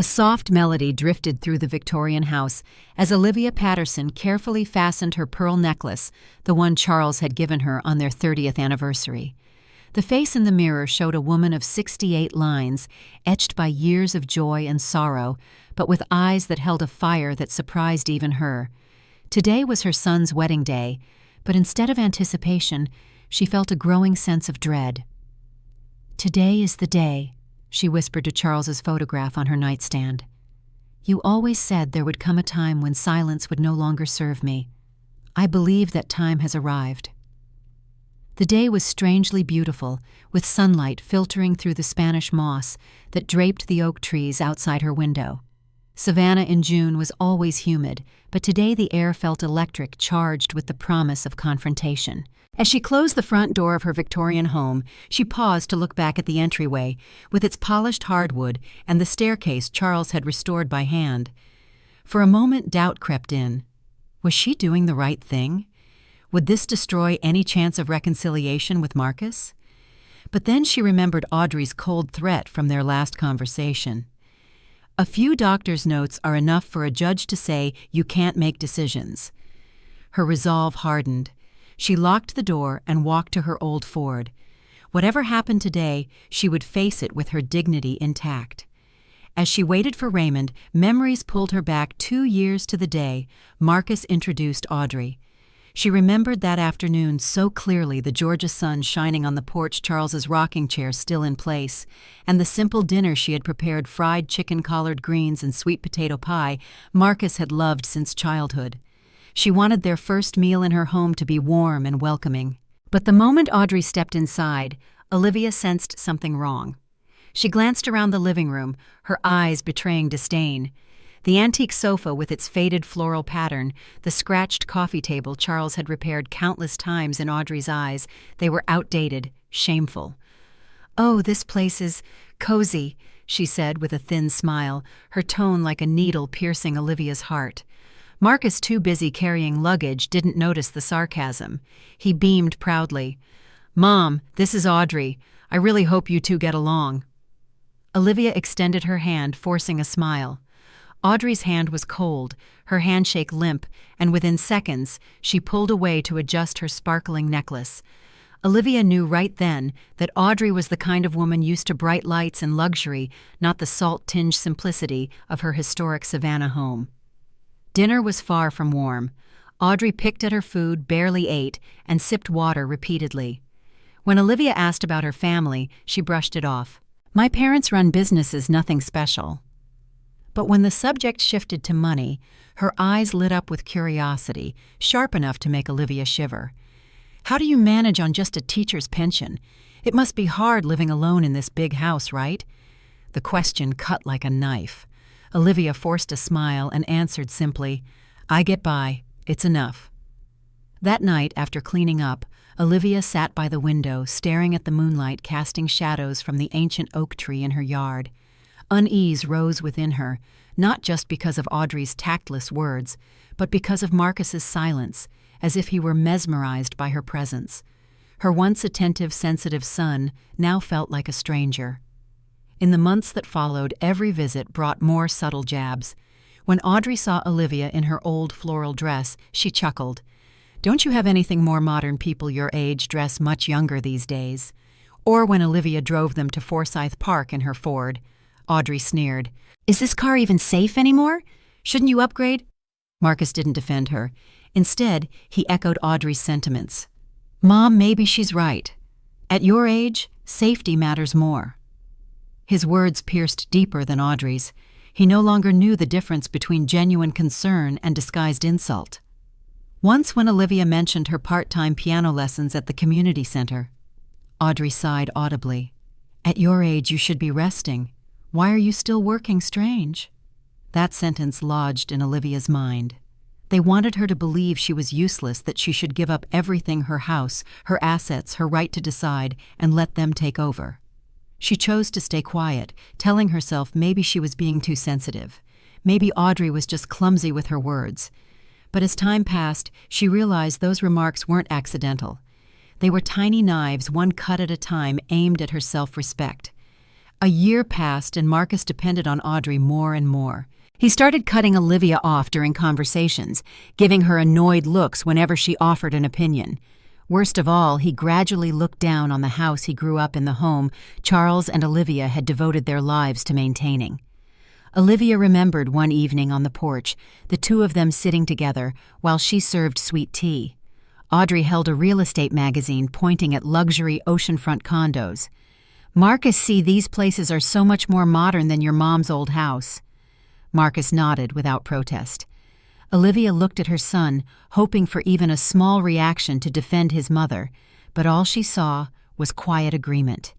A soft melody drifted through the Victorian house as Olivia Patterson carefully fastened her pearl necklace, the one Charles had given her on their 30th anniversary. The face in the mirror showed a woman of 68 lines, etched by years of joy and sorrow, but with eyes that held a fire that surprised even her. Today was her son's wedding day, but instead of anticipation, she felt a growing sense of dread. "Today is the day," she whispered to Charles's photograph on her nightstand. "You always said there would come a time when silence would no longer serve me. I believe that time has arrived." The day was strangely beautiful, with sunlight filtering through the Spanish moss that draped the oak trees outside her window. Savannah in June was always humid, but today the air felt electric, charged with the promise of confrontation. As she closed the front door of her Victorian home, she paused to look back at the entryway, with its polished hardwood and the staircase Charles had restored by hand. For a moment, doubt crept in. Was she doing the right thing? Would this destroy any chance of reconciliation with Marcus? But then she remembered Audrey's cold threat from their last conversation. A few doctor's notes are enough for a judge to say you can't make decisions. Her resolve hardened. She locked the door and walked to her old Ford. Whatever happened today, she would face it with her dignity intact. As she waited for Raymond, memories pulled her back 2 years to the day Marcus introduced Audrey. She remembered that afternoon so clearly, the Georgia sun shining on the porch, Charles's rocking chair still in place, and the simple dinner she had prepared, fried chicken, collard greens, and sweet potato pie Marcus had loved since childhood. She wanted their first meal in her home to be warm and welcoming. But the moment Audrey stepped inside, Olivia sensed something wrong. She glanced around the living room, her eyes betraying disdain. The antique sofa with its faded floral pattern, the scratched coffee table Charles had repaired countless times in Audrey's eyes, they were outdated, shameful. "Oh, this place is cozy," she said with a thin smile, her tone like a needle piercing Olivia's heart. Marcus, too busy carrying luggage, didn't notice the sarcasm. He beamed proudly. "Mom, this is Audrey. I really hope you two get along." Olivia extended her hand, forcing a smile. Audrey's hand was cold, her handshake limp, and within seconds, she pulled away to adjust her sparkling necklace. Olivia knew right then that Audrey was the kind of woman used to bright lights and luxury, not the salt-tinged simplicity of her historic Savannah home. Dinner was far from warm. Audrey picked at her food, barely ate, and sipped water repeatedly. When Olivia asked about her family, she brushed it off. "My parents run businesses, nothing special." But when the subject shifted to money, her eyes lit up with curiosity, sharp enough to make Olivia shiver. "How do you manage on just a teacher's pension? It must be hard living alone in this big house, right?" The question cut like a knife. Olivia forced a smile and answered simply, "I get by. It's enough." That night, after cleaning up, Olivia sat by the window, staring at the moonlight casting shadows from the ancient oak tree in her yard. Unease rose within her, not just because of Audrey's tactless words, but because of Marcus's silence, as if he were mesmerized by her presence. Her once attentive, sensitive son now felt like a stranger. In the months that followed, every visit brought more subtle jabs. When Audrey saw Olivia in her old floral dress, she chuckled. "Don't you have anything more modern? People your age dress much younger these days." Or when Olivia drove them to Forsyth Park in her Ford, Audrey sneered, "Is this car even safe anymore? Shouldn't you upgrade?" Marcus didn't defend her. Instead, he echoed Audrey's sentiments. "Mom, maybe she's right. At your age, safety matters more." His words pierced deeper than Audrey's. He no longer knew the difference between genuine concern and disguised insult. Once when Olivia mentioned her part-time piano lessons at the community center, Audrey sighed audibly. "At your age, you should be resting. Why are you still working? Strange." That sentence lodged in Olivia's mind. They wanted her to believe she was useless, that she should give up everything, her house, her assets, her right to decide, and let them take over. She chose to stay quiet, telling herself maybe she was being too sensitive. Maybe Audrey was just clumsy with her words. But as time passed, she realized those remarks weren't accidental. They were tiny knives, one cut at a time, aimed at her self-respect. A year passed and Marcus depended on Audrey more and more. He started cutting Olivia off during conversations, giving her annoyed looks whenever she offered an opinion. Worst of all, he gradually looked down on the house he grew up in, the home Charles and Olivia had devoted their lives to maintaining. Olivia remembered one evening on the porch, the two of them sitting together while she served sweet tea. Audrey held a real estate magazine pointing at luxury oceanfront condos. "Marcus, see, these places are so much more modern than your mom's old house." Marcus nodded without protest. Olivia looked at her son, hoping for even a small reaction to defend his mother, but all she saw was quiet agreement.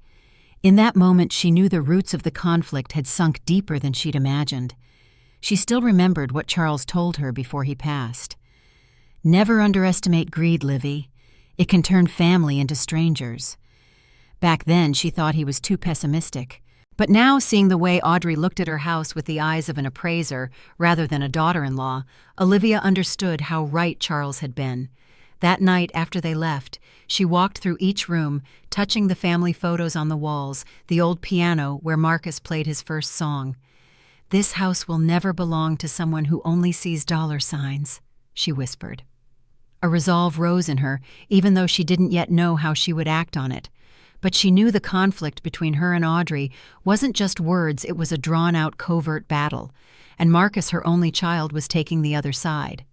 In that moment, she knew the roots of the conflict had sunk deeper than she'd imagined. She still remembered what Charles told her before he passed. "Never underestimate greed, Livy. It can turn family into strangers." Back then, she thought he was too pessimistic. But now, seeing the way Audrey looked at her house with the eyes of an appraiser rather than a daughter-in-law, Olivia understood how right Charles had been. That night, after they left, she walked through each room, touching the family photos on the walls, the old piano where Marcus played his first song. "This house will never belong to someone who only sees dollar signs," she whispered. A resolve rose in her, even though she didn't yet know how she would act on it. But she knew the conflict between her and Audrey wasn't just words, it was a drawn-out covert battle, and Marcus, her only child, was taking the other side.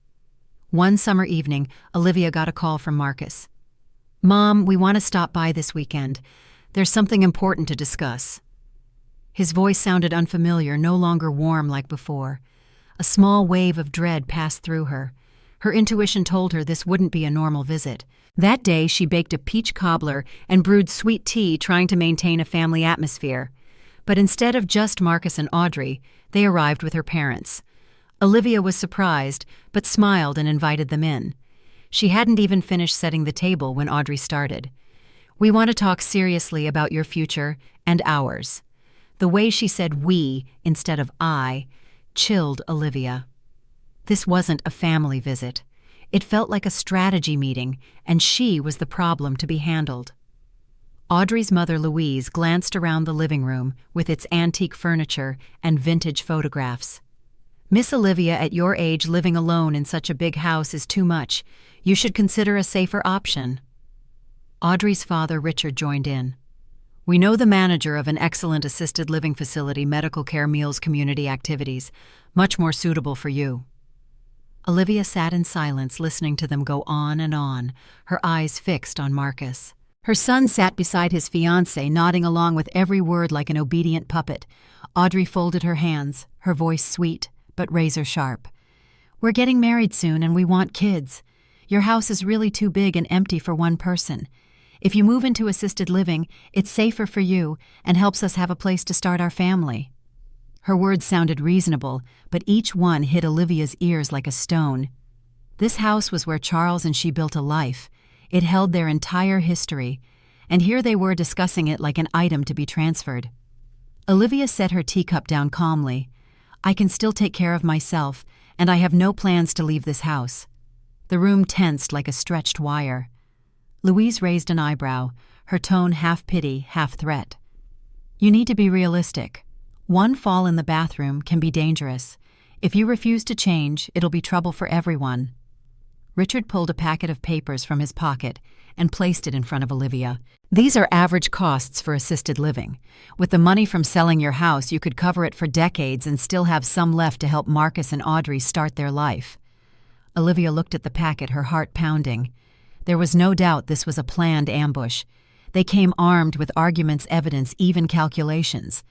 One summer evening, Olivia got a call from Marcus. "Mom, we want to stop by this weekend. There's something important to discuss." His voice sounded unfamiliar, no longer warm like before. A small wave of dread passed through her. Her intuition told her this wouldn't be a normal visit. That day, she baked a peach cobbler and brewed sweet tea, trying to maintain a family atmosphere. But instead of just Marcus and Audrey, they arrived with her parents. Olivia was surprised, but smiled and invited them in. She hadn't even finished setting the table when Audrey started. "We want to talk seriously about your future and ours." The way she said "we" instead of "I" chilled Olivia. This wasn't a family visit. It felt like a strategy meeting, and she was the problem to be handled. Audrey's mother, Louise, glanced around the living room with its antique furniture and vintage photographs. "Miss Olivia, at your age, living alone in such a big house is too much. You should consider a safer option." Audrey's father, Richard, joined in. "We know the manager of an excellent assisted living facility, Medical Care Meals Community Activities, much more suitable for you." Olivia sat in silence, listening to them go on and on, her eyes fixed on Marcus. Her son sat beside his fiancée, nodding along with every word like an obedient puppet. Audrey folded her hands, her voice sweet but razor-sharp. "We're getting married soon and we want kids. Your house is really too big and empty for one person. If you move into assisted living, it's safer for you and helps us have a place to start our family." Her words sounded reasonable, but each one hit Olivia's ears like a stone. This house was where Charles and she built a life. It held their entire history, and here they were discussing it like an item to be transferred. Olivia set her teacup down calmly. "I can still take care of myself, and I have no plans to leave this house." The room tensed like a stretched wire. Louise raised an eyebrow, her tone half pity, half threat. "You need to be realistic. One fall in the bathroom can be dangerous. If you refuse to change, it'll be trouble for everyone." Richard pulled a packet of papers from his pocket and placed it in front of Olivia. "These are average costs for assisted living. With the money from selling your house, you could cover it for decades and still have some left to help Marcus and Audrey start their life." Olivia looked at the packet, her heart pounding. There was no doubt this was a planned ambush. They came armed with arguments, evidence, even calculations.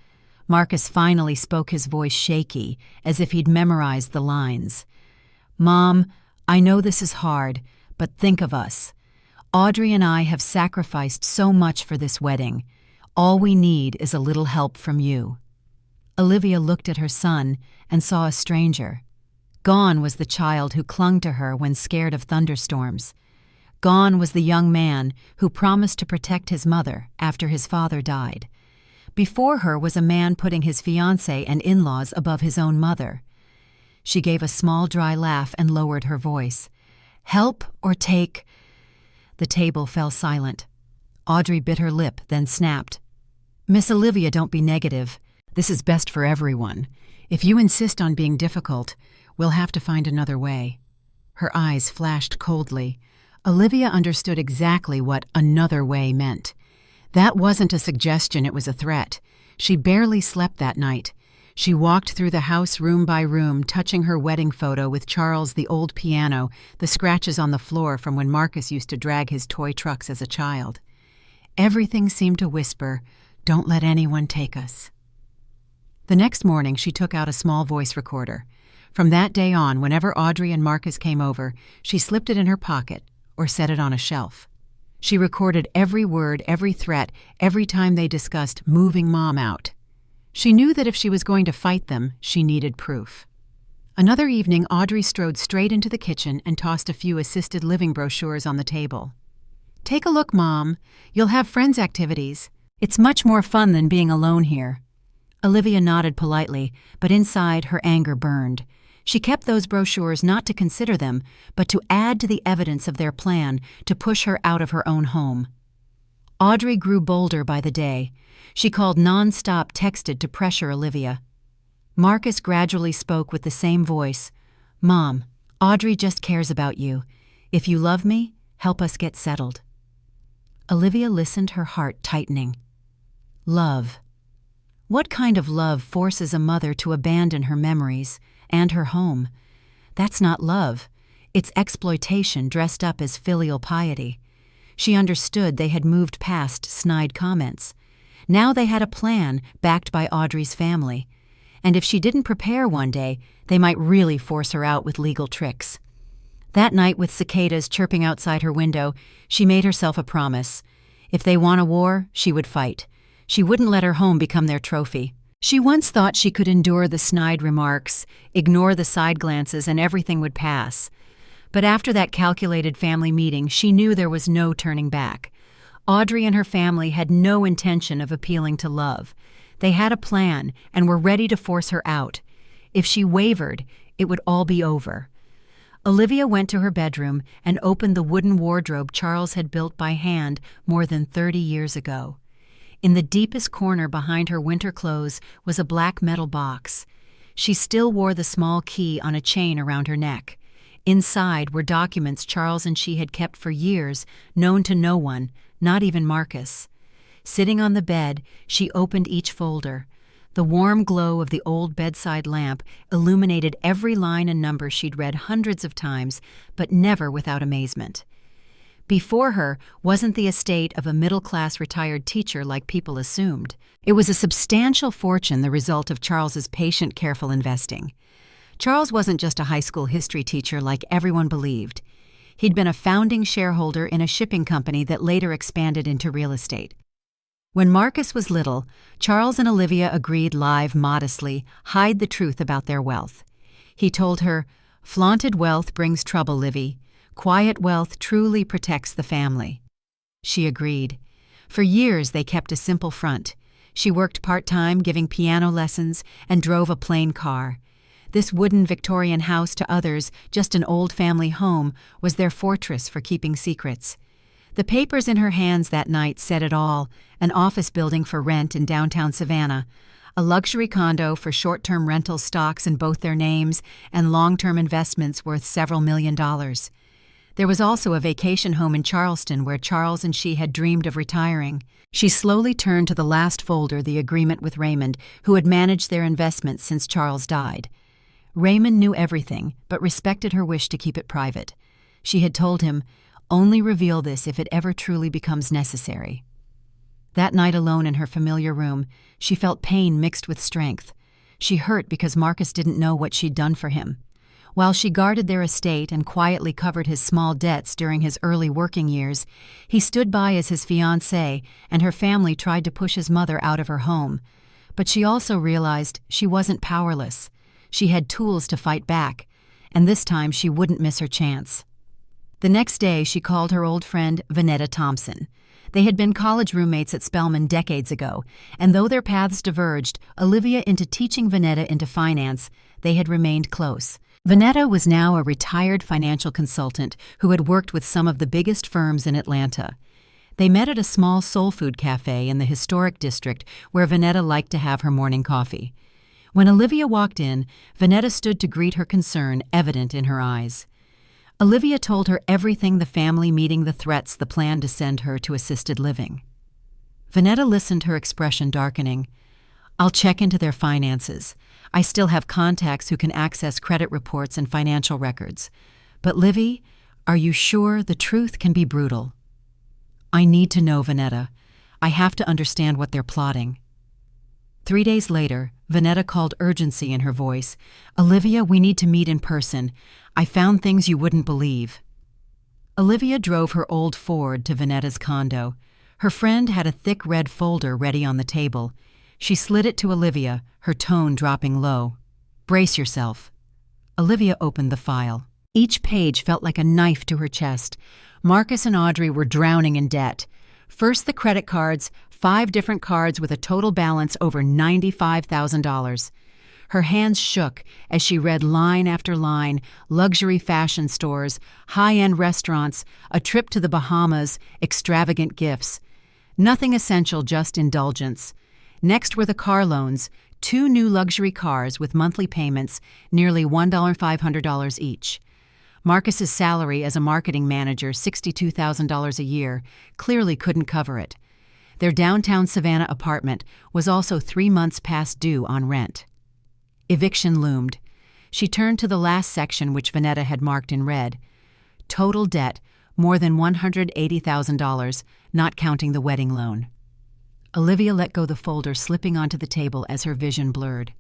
Marcus finally spoke, his voice shaky, as if he'd memorized the lines. "Mom, I know this is hard, but think of us. Audrey and I have sacrificed so much for this wedding. All we need is a little help from you." Olivia looked at her son and saw a stranger. Gone was the child who clung to her when scared of thunderstorms. Gone was the young man who promised to protect his mother after his father died. Before her was a man putting his fiancé and in-laws above his own mother. She gave a small, dry laugh and lowered her voice. "Help or take—" The table fell silent. Audrey bit her lip, then snapped. "Miss Olivia, don't be negative. This is best for everyone. If you insist on being difficult, we'll have to find another way." Her eyes flashed coldly. Olivia understood exactly what "another way" meant. That wasn't a suggestion, it was a threat. She barely slept that night. She walked through the house room by room, touching her wedding photo with Charles, the old piano, the scratches on the floor from when Marcus used to drag his toy trucks as a child. Everything seemed to whisper, "Don't let anyone take us." The next morning, she took out a small voice recorder. From that day on, whenever Audrey and Marcus came over, she slipped it in her pocket or set it on a shelf. She recorded every word, every threat, every time they discussed moving Mom out. She knew that if she was going to fight them, she needed proof. Another evening, Audrey strode straight into the kitchen and tossed a few assisted living brochures on the table. "Take a look, Mom. You'll have friends' activities. It's much more fun than being alone here." Olivia nodded politely, but inside her anger burned. She kept those brochures not to consider them, but to add to the evidence of their plan to push her out of her own home. Audrey grew bolder by the day. She called non-stop, texted to pressure Olivia. Marcus gradually spoke with the same voice. "Mom, Audrey just cares about you. If you love me, help us get settled." Olivia listened, her heart tightening. Love. What kind of love forces a mother to abandon her memories and her home? That's not love. It's exploitation dressed up as filial piety. She understood they had moved past snide comments. Now they had a plan backed by Audrey's family. And if she didn't prepare one day, they might really force her out with legal tricks. That night, with cicadas chirping outside her window, she made herself a promise. If they won a war, she would fight. She wouldn't let her home become their trophy. She once thought she could endure the snide remarks, ignore the side glances, and everything would pass. But after that calculated family meeting, she knew there was no turning back. Audrey and her family had no intention of appealing to love. They had a plan and were ready to force her out. If she wavered, it would all be over. Olivia went to her bedroom and opened the wooden wardrobe Charles had built by hand more than 30 years ago. In the deepest corner behind her winter clothes was a black metal box. She still wore the small key on a chain around her neck. Inside were documents Charles and she had kept for years, known to no one, not even Marcus. Sitting on the bed, she opened each folder. The warm glow of the old bedside lamp illuminated every line and number she'd read hundreds of times, but never without amazement. Before her wasn't the estate of a middle-class retired teacher like people assumed. It was a substantial fortune, the result of Charles's patient, careful investing. Charles wasn't just a high school history teacher like everyone believed. He'd been a founding shareholder in a shipping company that later expanded into real estate. When Marcus was little, Charles and Olivia agreed live modestly, hide the truth about their wealth. He told her, "Flaunted wealth brings trouble, Livy. Quiet wealth truly protects the family." She agreed. For years they kept a simple front. She worked part-time, giving piano lessons, and drove a plain car. This wooden Victorian house, to others just an old family home, was their fortress for keeping secrets. The papers in her hands that night said it all: an office building for rent in downtown Savannah, a luxury condo for short-term rental stocks in both their names, and long-term investments worth several $1,000,000. There was also a vacation home in Charleston where Charles and she had dreamed of retiring. She slowly turned to the last folder, the agreement with Raymond, who had managed their investments since Charles died. Raymond knew everything, but respected her wish to keep it private. She had told him, "Only reveal this if it ever truly becomes necessary." That night, alone in her familiar room, she felt pain mixed with strength. She hurt because Marcus didn't know what she'd done for him. While she guarded their estate and quietly covered his small debts during his early working years, he stood by as his fiancé, and her family tried to push his mother out of her home. But she also realized she wasn't powerless. She had tools to fight back, and this time she wouldn't miss her chance. The next day, she called her old friend Vanetta Thompson. They had been college roommates at Spelman decades ago, and though their paths diverged, Olivia into teaching Vanetta into finance, they had remained close. Vanetta was now a retired financial consultant who had worked with some of the biggest firms in Atlanta. They met at a small soul food cafe in the historic district where Vanetta liked to have her morning coffee. When Olivia walked in, Vanetta stood to greet her concern evident in her eyes. Olivia told her everything, the family meeting, the threats, the plan to send her to assisted living. Vanetta listened, her expression darkening. "I'll check into their finances. I still have contacts who can access credit reports and financial records. But Livy, are you sure? The truth can be brutal." "I need to know, Vanetta. I have to understand what they're plotting." 3 days later, Vanetta called, urgency in her voice. "Olivia, we need to meet in person. I found things you wouldn't believe." Olivia drove her old Ford to Vanetta's condo. Her friend had a thick red folder ready on the table. She slid it to Olivia, her tone dropping low. "Brace yourself." Olivia opened the file. Each page felt like a knife to her chest. Marcus and Audrey were drowning in debt. First the credit cards, 5 different cards with a total balance over $95,000. Her hands shook as she read line after line: luxury fashion stores, high-end restaurants, a trip to the Bahamas, extravagant gifts. Nothing essential, just indulgence. Next were the car loans, 2 new luxury cars with monthly payments, nearly $1,500 each. Marcus's salary as a marketing manager, $62,000 a year, clearly couldn't cover it. Their downtown Savannah apartment was also 3 months past due on rent. Eviction loomed. She turned to the last section, which Vanetta had marked in red. Total debt, more than $180,000, not counting the wedding loan. Olivia let go the folder, slipping onto the table as her vision blurred.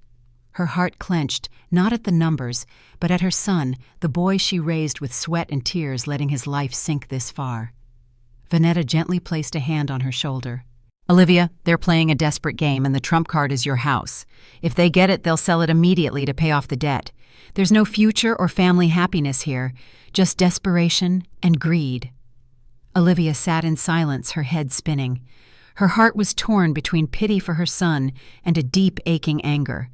Her heart clenched, not at the numbers, but at her son, the boy she raised with sweat and tears, letting his life sink this far. Vanetta gently placed a hand on her shoulder. "Olivia, they're playing a desperate game, and the trump card is your house. If they get it, they'll sell it immediately to pay off the debt. There's no future or family happiness here, just desperation and greed." Olivia sat in silence, her head spinning. Her heart was torn between pity for her son and a deep, aching anger.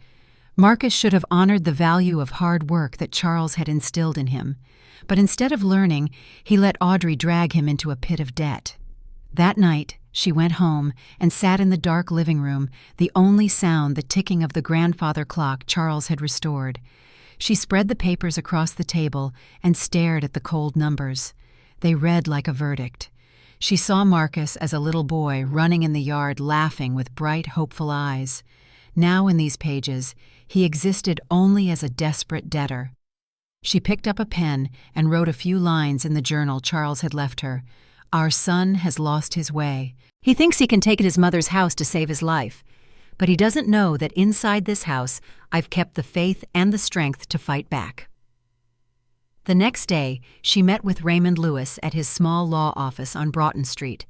Marcus should have honored the value of hard work that Charles had instilled in him, but instead of learning, he let Audrey drag him into a pit of debt. That night, she went home and sat in the dark living room, the only sound the ticking of the grandfather clock Charles had restored. She spread the papers across the table and stared at the cold numbers. They read like a verdict. She saw Marcus as a little boy running in the yard, laughing with bright, hopeful eyes. Now in these pages, he existed only as a desperate debtor. She picked up a pen and wrote a few lines in the journal Charles had left her. "Our son has lost his way. He thinks he can take it his mother's house to save his life. But he doesn't know that inside this house, I've kept the faith and the strength to fight back." The next day, she met with Raymond Lewis at his small law office on Broughton Street.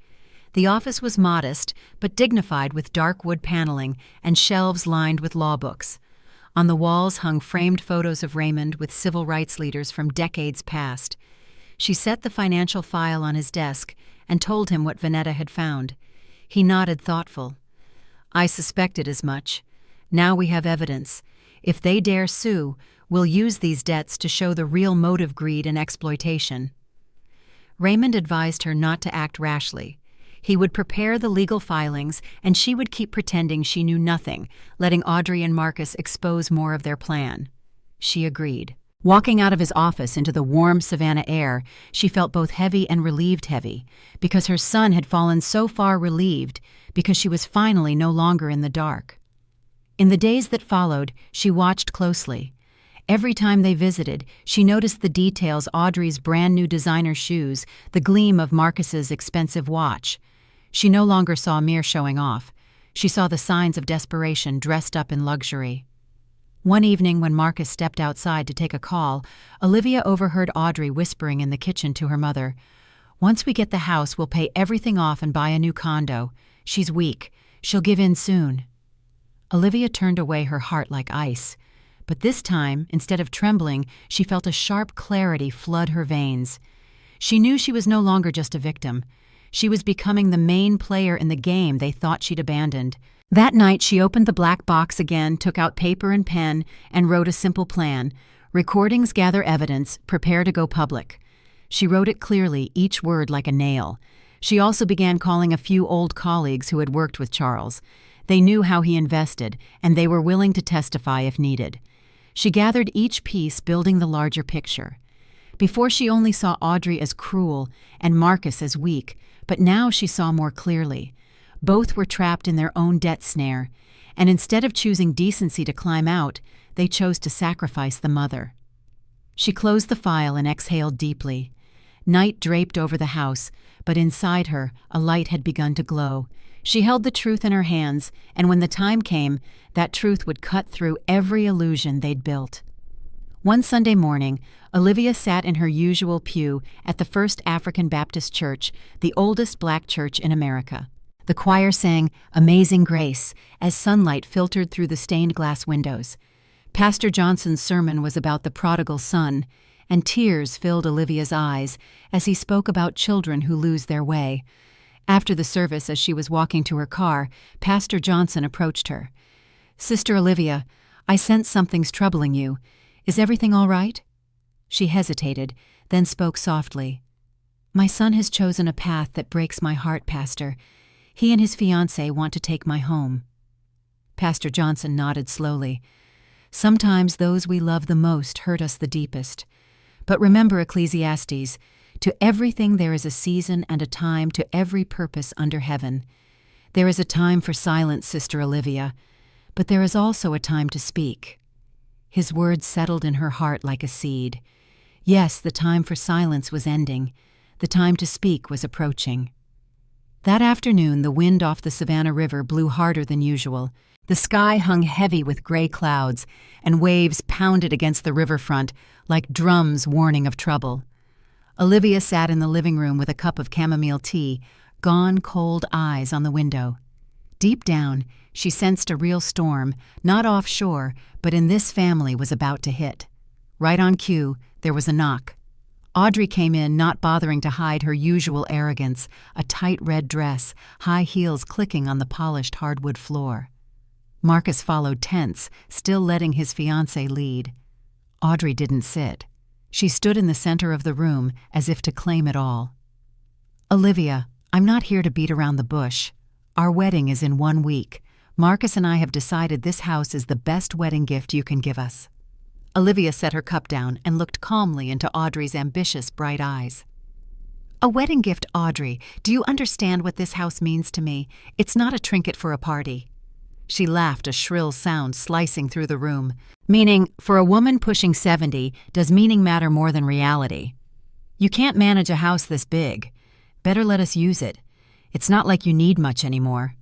The office was modest, but dignified, with dark wood paneling and shelves lined with law books. On the walls hung framed photos of Raymond with civil rights leaders from decades past. She set the financial file on his desk and told him what Vanetta had found. He nodded, thoughtful. "I suspected as much. Now we have evidence. If they dare sue, we'll use these debts to show the real motive: greed and exploitation." Raymond advised her not to act rashly. He would prepare the legal filings, and she would keep pretending she knew nothing, letting Audrey and Marcus expose more of their plan. She agreed. Walking out of his office into the warm Savannah air, she felt both heavy and relieved. Heavy, because her son had fallen so far; relieved, because she was finally no longer in the dark. In the days that followed, she watched closely. Every time they visited, she noticed the details: Audrey's brand-new designer shoes, the gleam of Marcus's expensive watch. She no longer saw mere showing off. She saw the signs of desperation dressed up in luxury. One evening, when Marcus stepped outside to take a call, Olivia overheard Audrey whispering in the kitchen to her mother, "Once we get the house, we'll pay everything off and buy a new condo. She's weak. She'll give in soon." Olivia turned away, her heart like ice. But this time, instead of trembling, she felt a sharp clarity flood her veins. She knew she was no longer just a victim. She was becoming the main player in the game they thought she'd abandoned. That night, she opened the black box again, took out paper and pen, and wrote a simple plan: recordings gather evidence, prepare to go public. She wrote it clearly, each word like a nail. She also began calling a few old colleagues who had worked with Charles. They knew how he invested, and they were willing to testify if needed. She gathered each piece, building the larger picture. Before, she only saw Audrey as cruel and Marcus as weak, but now she saw more clearly. Both were trapped in their own debt snare, and instead of choosing decency to climb out, they chose to sacrifice the mother. She closed the file and exhaled deeply. Night draped over the house, but inside her, a light had begun to glow. She held the truth in her hands, and when the time came, that truth would cut through every illusion they'd built. One Sunday morning, Olivia sat in her usual pew at the First African Baptist Church, the oldest black church in America. The choir sang "Amazing Grace" as sunlight filtered through the stained glass windows. Pastor Johnson's sermon was about the prodigal son, and tears filled Olivia's eyes as he spoke about children who lose their way. After the service, as she was walking to her car, Pastor Johnson approached her. "Sister Olivia, I sense something's troubling you. Is everything all right?" She hesitated, then spoke softly. "My son has chosen a path that breaks my heart, Pastor. He and his fiancée want to take my home." Pastor Johnson nodded slowly. "Sometimes those we love the most hurt us the deepest. But remember Ecclesiastes, to everything there is a season and a time to every purpose under heaven. There is a time for silence, Sister Olivia, but there is also a time to speak." His words settled in her heart like a seed. Yes, the time for silence was ending. The time to speak was approaching. That afternoon, the wind off the Savannah River blew harder than usual. The sky hung heavy with gray clouds, and waves pounded against the riverfront like drums warning of trouble. Olivia sat in the living room with a cup of chamomile tea, gone cold eyes on the window. Deep down, she sensed a real storm, not offshore, but in this family was about to hit. Right on cue, there was a knock. Audrey came in, not bothering to hide her usual arrogance, a tight red dress, high heels clicking on the polished hardwood floor. Marcus followed tense, still letting his fiancée lead. Audrey didn't sit. She stood in the center of the room, as if to claim it all. "Olivia, I'm not here to beat around the bush. Our wedding is in 1 week. Marcus and I have decided this house is the best wedding gift you can give us." Olivia set her cup down and looked calmly into Audrey's ambitious, bright eyes. "A wedding gift, Audrey. Do you understand what this house means to me? It's not a trinket for a party." She laughed, a shrill sound slicing through the room. "Meaning, for a woman pushing 70, does meaning matter more than reality? You can't manage a house this big. Better let us use it. It's not like you need much anymore."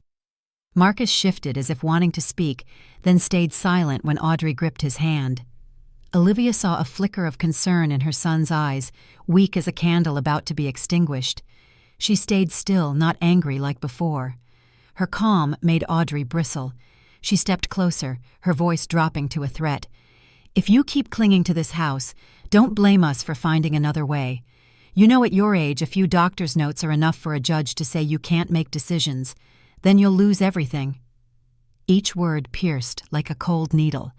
Marcus shifted as if wanting to speak, then stayed silent when Audrey gripped his hand. Olivia saw a flicker of concern in her son's eyes, weak as a candle about to be extinguished. She stayed still, not angry like before. Her calm made Audrey bristle. She stepped closer, her voice dropping to a threat. "If you keep clinging to this house, don't blame us for finding another way. You know at your age a few doctor's notes are enough for a judge to say you can't make decisions. Then you'll lose everything." Each word pierced like a cold needle.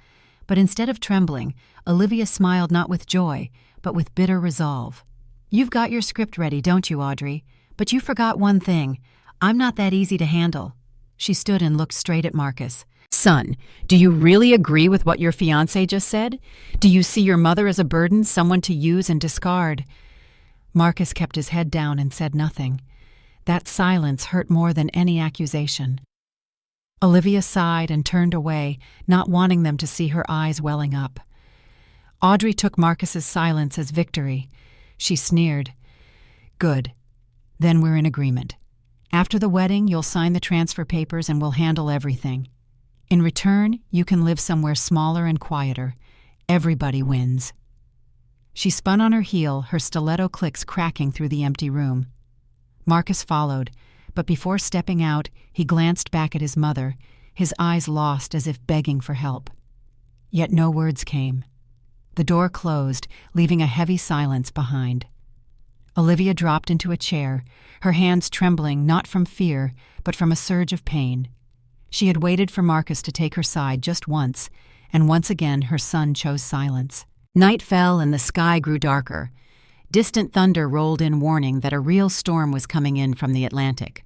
But instead of trembling, Olivia smiled not with joy, but with bitter resolve. "You've got your script ready, don't you, Audrey? But you forgot one thing. I'm not that easy to handle." She stood and looked straight at Marcus. "Son, do you really agree with what your fiancé just said? Do you see your mother as a burden, someone to use and discard?" Marcus kept his head down and said nothing. That silence hurt more than any accusation. Olivia sighed and turned away, not wanting them to see her eyes welling up. Audrey took Marcus's silence as victory. She sneered. "Good. Then we're in agreement. After the wedding, you'll sign the transfer papers and we'll handle everything. In return, you can live somewhere smaller and quieter. Everybody wins." She spun on her heel, her stiletto clicks cracking through the empty room. Marcus followed, but before stepping out, he glanced back at his mother, his eyes lost as if begging for help. Yet no words came. The door closed, leaving a heavy silence behind. Olivia dropped into a chair, her hands trembling not from fear, but from a surge of pain. She had waited for Marcus to take her side just once, and once again her son chose silence. Night fell and the sky grew darker. Distant thunder rolled in, warning that a real storm was coming in from the Atlantic.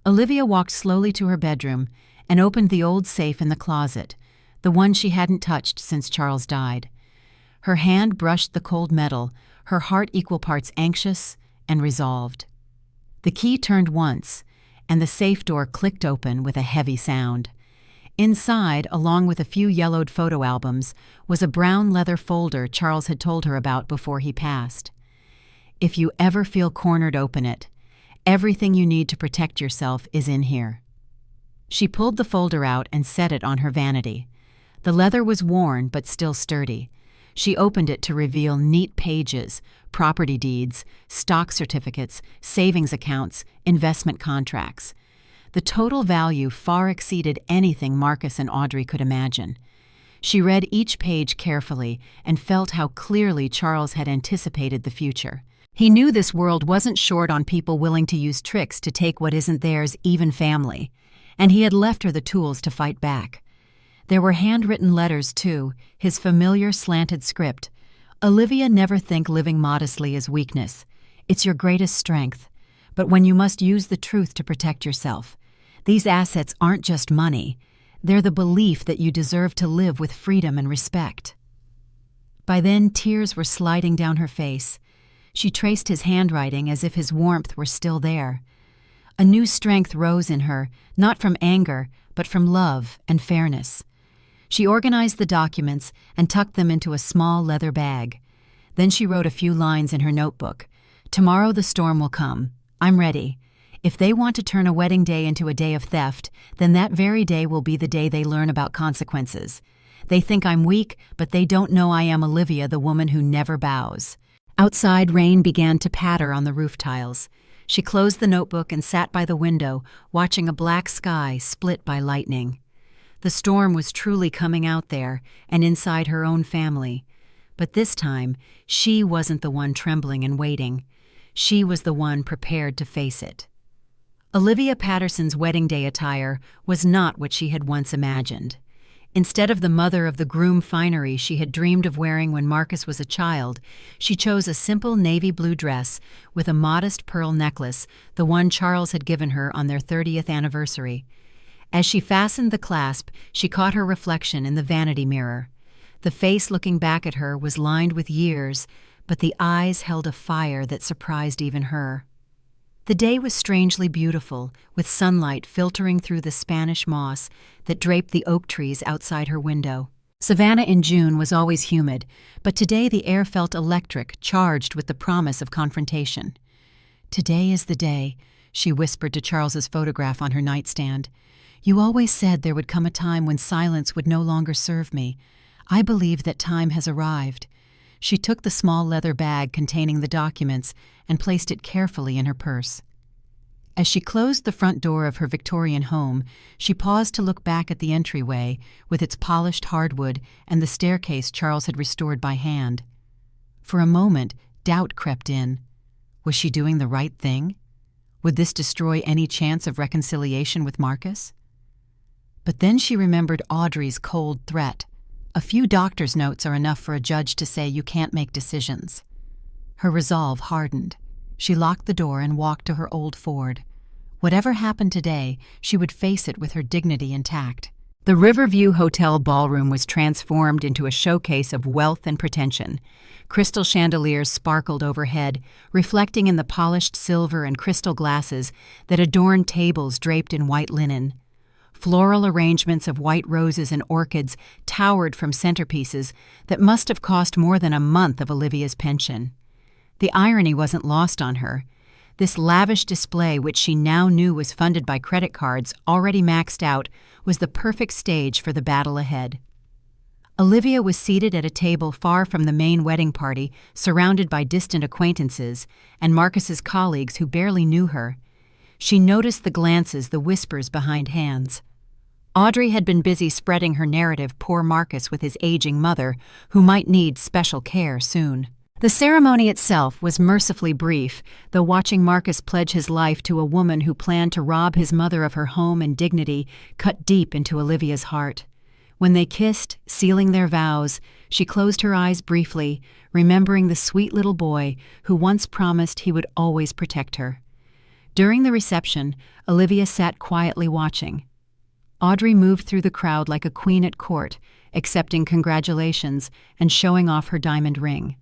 Olivia walked slowly to her bedroom and opened the old safe in the closet, the one she hadn't touched since Charles died. Her hand brushed the cold metal, her heart equal parts anxious and resolved. The key turned once, and the safe door clicked open with a heavy sound. Inside, along with a few yellowed photo albums, was a brown leather folder Charles had told her about before he passed. "If you ever feel cornered, open it. Everything you need to protect yourself is in here." She pulled the folder out and set it on her vanity. The leather was worn but still sturdy. She opened it to reveal neat pages, property deeds, stock certificates, savings accounts, investment contracts. The total value far exceeded anything Marcus and Audrey could imagine. She read each page carefully and felt how clearly Charles had anticipated the future. He knew this world wasn't short on people willing to use tricks to take what isn't theirs, even family, and he had left her the tools to fight back. There were handwritten letters, too, his familiar slanted script. "Olivia, never think living modestly is weakness. It's your greatest strength. But when you must use the truth to protect yourself, these assets aren't just money. They're the belief that you deserve to live with freedom and respect." By then, tears were sliding down her face. She traced his handwriting as if his warmth were still there. A new strength rose in her, not from anger, but from love and fairness. She organized the documents and tucked them into a small leather bag. Then she wrote a few lines in her notebook. "Tomorrow the storm will come. I'm ready. If they want to turn a wedding day into a day of theft, then that very day will be the day they learn about consequences. They think I'm weak, but they don't know I am Olivia, the woman who never bows." Outside, rain began to patter on the roof tiles. She closed the notebook and sat by the window, watching a black sky split by lightning. The storm was truly coming out there and inside her own family. But this time, she wasn't the one trembling and waiting. She was the one prepared to face it. Olivia Patterson's wedding day attire was not what she had once imagined. Instead of the mother of the groom finery she had dreamed of wearing when Marcus was a child, she chose a simple navy blue dress with a modest pearl necklace, the one Charles had given her on their 30th anniversary. As she fastened the clasp, she caught her reflection in the vanity mirror. The face looking back at her was lined with years, but the eyes held a fire that surprised even her. The day was strangely beautiful, with sunlight filtering through the Spanish moss that draped the oak trees outside her window. Savannah in June was always humid, but today the air felt electric, charged with the promise of confrontation. "Today is the day," she whispered to Charles's photograph on her nightstand. "You always said there would come a time when silence would no longer serve me. I believe that time has arrived." She took the small leather bag containing the documents and placed it carefully in her purse. As she closed the front door of her Victorian home, she paused to look back at the entryway with its polished hardwood and the staircase Charles had restored by hand. For a moment, doubt crept in. Was she doing the right thing? Would this destroy any chance of reconciliation with Marcus? But then she remembered Audrey's cold threat. "A few doctor's notes are enough for a judge to say you can't make decisions." Her resolve hardened. She locked the door and walked to her old Ford. Whatever happened today, she would face it with her dignity intact. The Riverview Hotel ballroom was transformed into a showcase of wealth and pretension. Crystal chandeliers sparkled overhead, reflecting in the polished silver and crystal glasses that adorned tables draped in white linen. Floral arrangements of white roses and orchids towered from centerpieces that must have cost more than a month of Olivia's pension. The irony wasn't lost on her. This lavish display, which she now knew was funded by credit cards already maxed out, was the perfect stage for the battle ahead. Olivia was seated at a table far from the main wedding party, surrounded by distant acquaintances and Marcus's colleagues who barely knew her. She noticed the glances, the whispers behind hands. Audrey had been busy spreading her narrative, poor Marcus with his aging mother, who might need special care soon. The ceremony itself was mercifully brief, though watching Marcus pledge his life to a woman who planned to rob his mother of her home and dignity cut deep into Olivia's heart. When they kissed, sealing their vows, she closed her eyes briefly, remembering the sweet little boy who once promised he would always protect her. During the reception, Olivia sat quietly watching. Audrey moved through the crowd like a queen at court, accepting congratulations and showing off her diamond ring.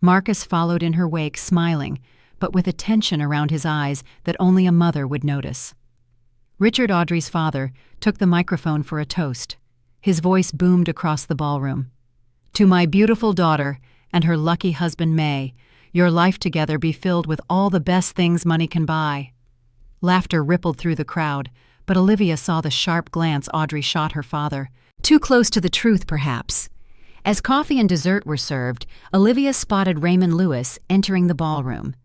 Marcus followed in her wake, smiling, but with a tension around his eyes that only a mother would notice. Richard, Audrey's father, took the microphone for a toast. His voice boomed across the ballroom. "To my beautiful daughter and her lucky husband May, your life together be filled with all the best things money can buy." Laughter rippled through the crowd, but Olivia saw the sharp glance Audrey shot her father. Too close to the truth, perhaps. As coffee and dessert were served, Olivia spotted Raymond Lewis entering the ballroom.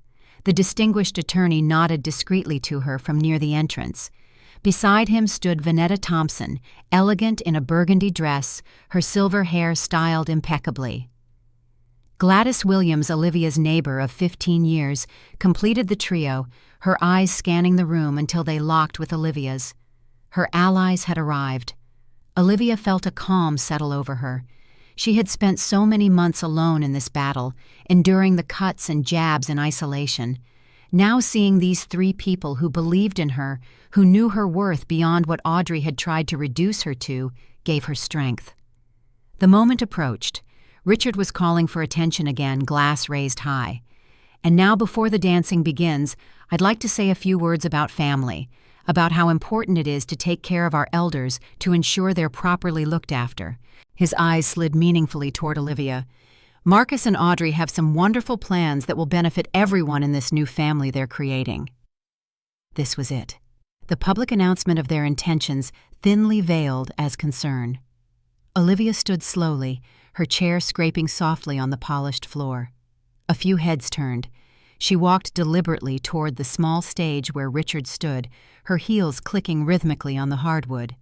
The distinguished attorney nodded discreetly to her from near the entrance. Beside him stood Vanetta Thompson, elegant in a burgundy dress, her silver hair styled impeccably. Gladys Williams, Olivia's neighbor of 15 years, completed the trio, her eyes scanning the room until they locked with Olivia's. Her allies had arrived. Olivia felt a calm settle over her. She had spent so many months alone in this battle, enduring the cuts and jabs in isolation. Now seeing these three people who believed in her, who knew her worth beyond what Audrey had tried to reduce her to, gave her strength. The moment approached. Richard was calling for attention again, glass raised high. "And now, before the dancing begins, I'd like to say a few words about family, about how important it is to take care of our elders to ensure they're properly looked after." His eyes slid meaningfully toward Olivia. "Marcus and Audrey have some wonderful plans that will benefit everyone in this new family they're creating." This was it. The public announcement of their intentions thinly veiled as concern. Olivia stood slowly, her chair scraping softly on the polished floor. A few heads turned. She walked deliberately toward the small stage where Richard stood, her heels clicking rhythmically on the hardwood.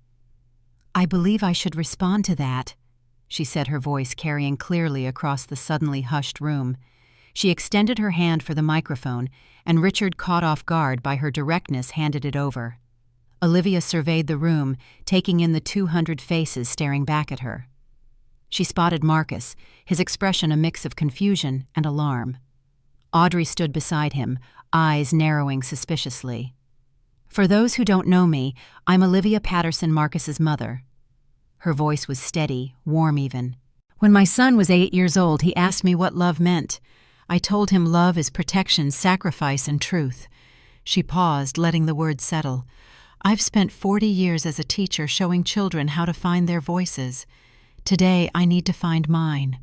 "I believe I should respond to that," she said, her voice carrying clearly across the suddenly hushed room. She extended her hand for the microphone, and Richard, caught off guard by her directness, handed it over. Olivia surveyed the room, taking in the 200 faces staring back at her. She spotted Marcus, his expression a mix of confusion and alarm. Audrey stood beside him, eyes narrowing suspiciously. "For those who don't know me, I'm Olivia Patterson, Marcus's mother." Her voice was steady, warm even. "When my son was 8 years old, he asked me what love meant. I told him love is protection, sacrifice, and truth." She paused, letting the words settle. "I've spent 40 years as a teacher showing children how to find their voices. Today, I need to find mine."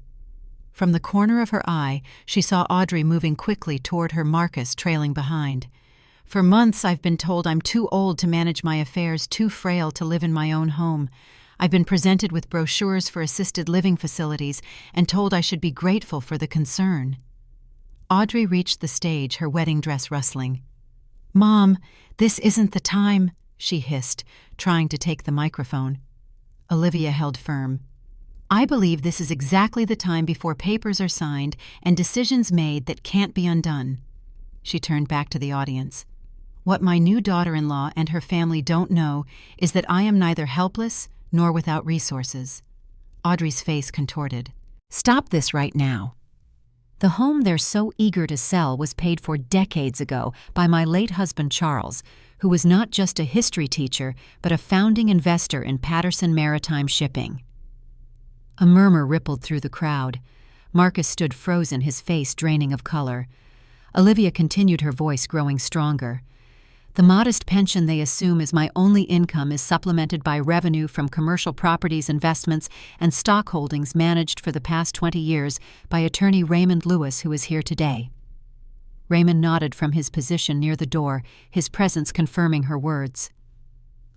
From the corner of her eye, she saw Audrey moving quickly toward her, Marcus trailing behind. "For months, I've been told I'm too old to manage my affairs, too frail to live in my own home. I've been presented with brochures for assisted living facilities and told I should be grateful for the concern." Audrey reached the stage, her wedding dress rustling. "Mom, this isn't the time," she hissed, trying to take the microphone. Olivia held firm. "I believe this is exactly the time before papers are signed and decisions made that can't be undone." She turned back to the audience. "What my new daughter-in-law and her family don't know is that I am neither helpless nor without resources." Audrey's face contorted. "Stop this right now. The home they're so eager to sell was paid for decades ago by my late husband Charles, who was not just a history teacher but a founding investor in Patterson Maritime Shipping." A murmur rippled through the crowd. Marcus stood frozen, his face draining of color. Olivia continued, her voice growing stronger. "The modest pension they assume is my only income is supplemented by revenue from commercial properties, investments, and stock holdings managed for the past 20 years by attorney Raymond Lewis, who is here today." Raymond nodded from his position near the door, his presence confirming her words.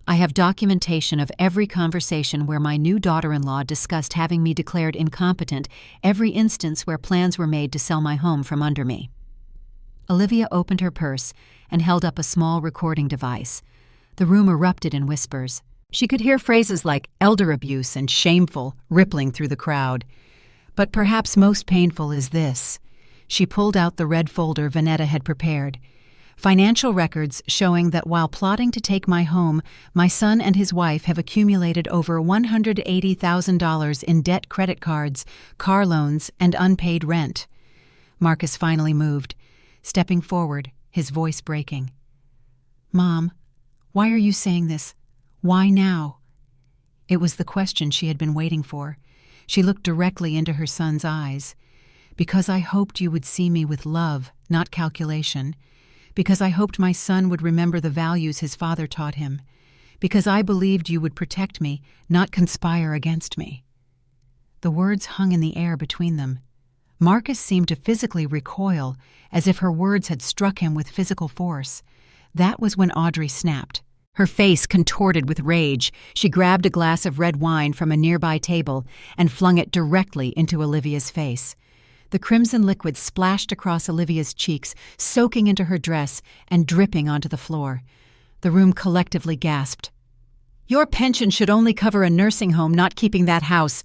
"I have documentation of every conversation where my new daughter-in-law discussed having me declared incompetent, every instance where plans were made to sell my home from under me." Olivia opened her purse and held up a small recording device. The room erupted in whispers. She could hear phrases like elder abuse and shameful rippling through the crowd. But perhaps most painful is this. She pulled out the red folder Vanetta had prepared. Financial records showing that while plotting to take my home, my son and his wife have accumulated over $180,000 in debt, credit cards, car loans, and unpaid rent. Marcus finally moved, stepping forward, his voice breaking. "Mom, why are you saying this? Why now?" It was the question she had been waiting for. She looked directly into her son's eyes. "Because I hoped you would see me with love, not calculation. Because I hoped my son would remember the values his father taught him. Because I believed you would protect me, not conspire against me." The words hung in the air between them. Marcus seemed to physically recoil, as if her words had struck him with physical force. That was when Audrey snapped. Her face contorted with rage, she grabbed a glass of red wine from a nearby table and flung it directly into Olivia's face. The crimson liquid splashed across Olivia's cheeks, soaking into her dress and dripping onto the floor. The room collectively gasped. "Your pension should only cover a nursing home, not keeping that house,"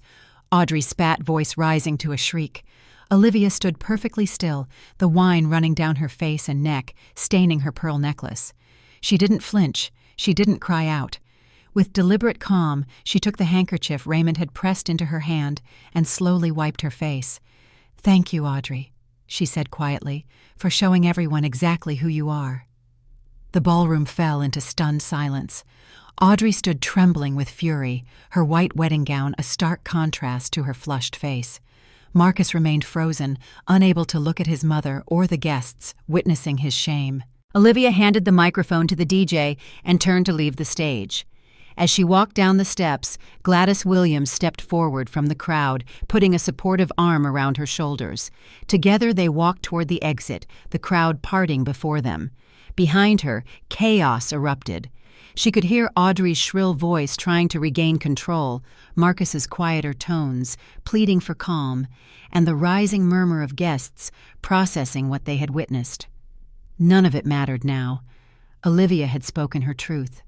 Audrey spat, voice rising to a shriek. Olivia stood perfectly still, the wine running down her face and neck, staining her pearl necklace. She didn't flinch. She didn't cry out. With deliberate calm, she took the handkerchief Raymond had pressed into her hand and slowly wiped her face. "Thank you, Audrey," she said quietly, "for showing everyone exactly who you are." The ballroom fell into stunned silence. Audrey stood trembling with fury, her white wedding gown a stark contrast to her flushed face. Marcus remained frozen, unable to look at his mother or the guests, witnessing his shame. Olivia handed the microphone to the DJ and turned to leave the stage. As she walked down the steps, Gladys Williams stepped forward from the crowd, putting a supportive arm around her shoulders. Together they walked toward the exit, the crowd parting before them. Behind her, chaos erupted. She could hear Audrey's shrill voice trying to regain control, Marcus's quieter tones, pleading for calm, and the rising murmur of guests processing what they had witnessed. None of it mattered now. Olivia had spoken her truth.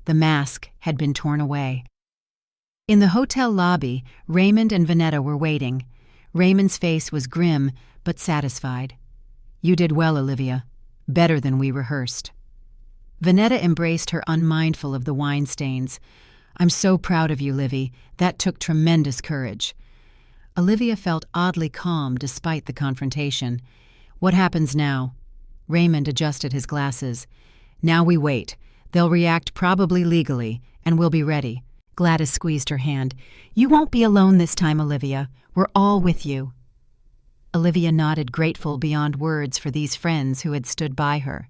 The mask had been torn away. In the hotel lobby, Raymond and Vanetta were waiting. Raymond's face was grim, but satisfied. "You did well, Olivia. Better than we rehearsed." Vanetta embraced her, unmindful of the wine stains. "I'm so proud of you, Livy. That took tremendous courage." Olivia felt oddly calm despite the confrontation. "What happens now?" Raymond adjusted his glasses. "Now we wait. They'll react probably legally, and we'll be ready." Gladys squeezed her hand. "You won't be alone this time, Olivia. We're all with you." Olivia nodded, grateful beyond words for these friends who had stood by her.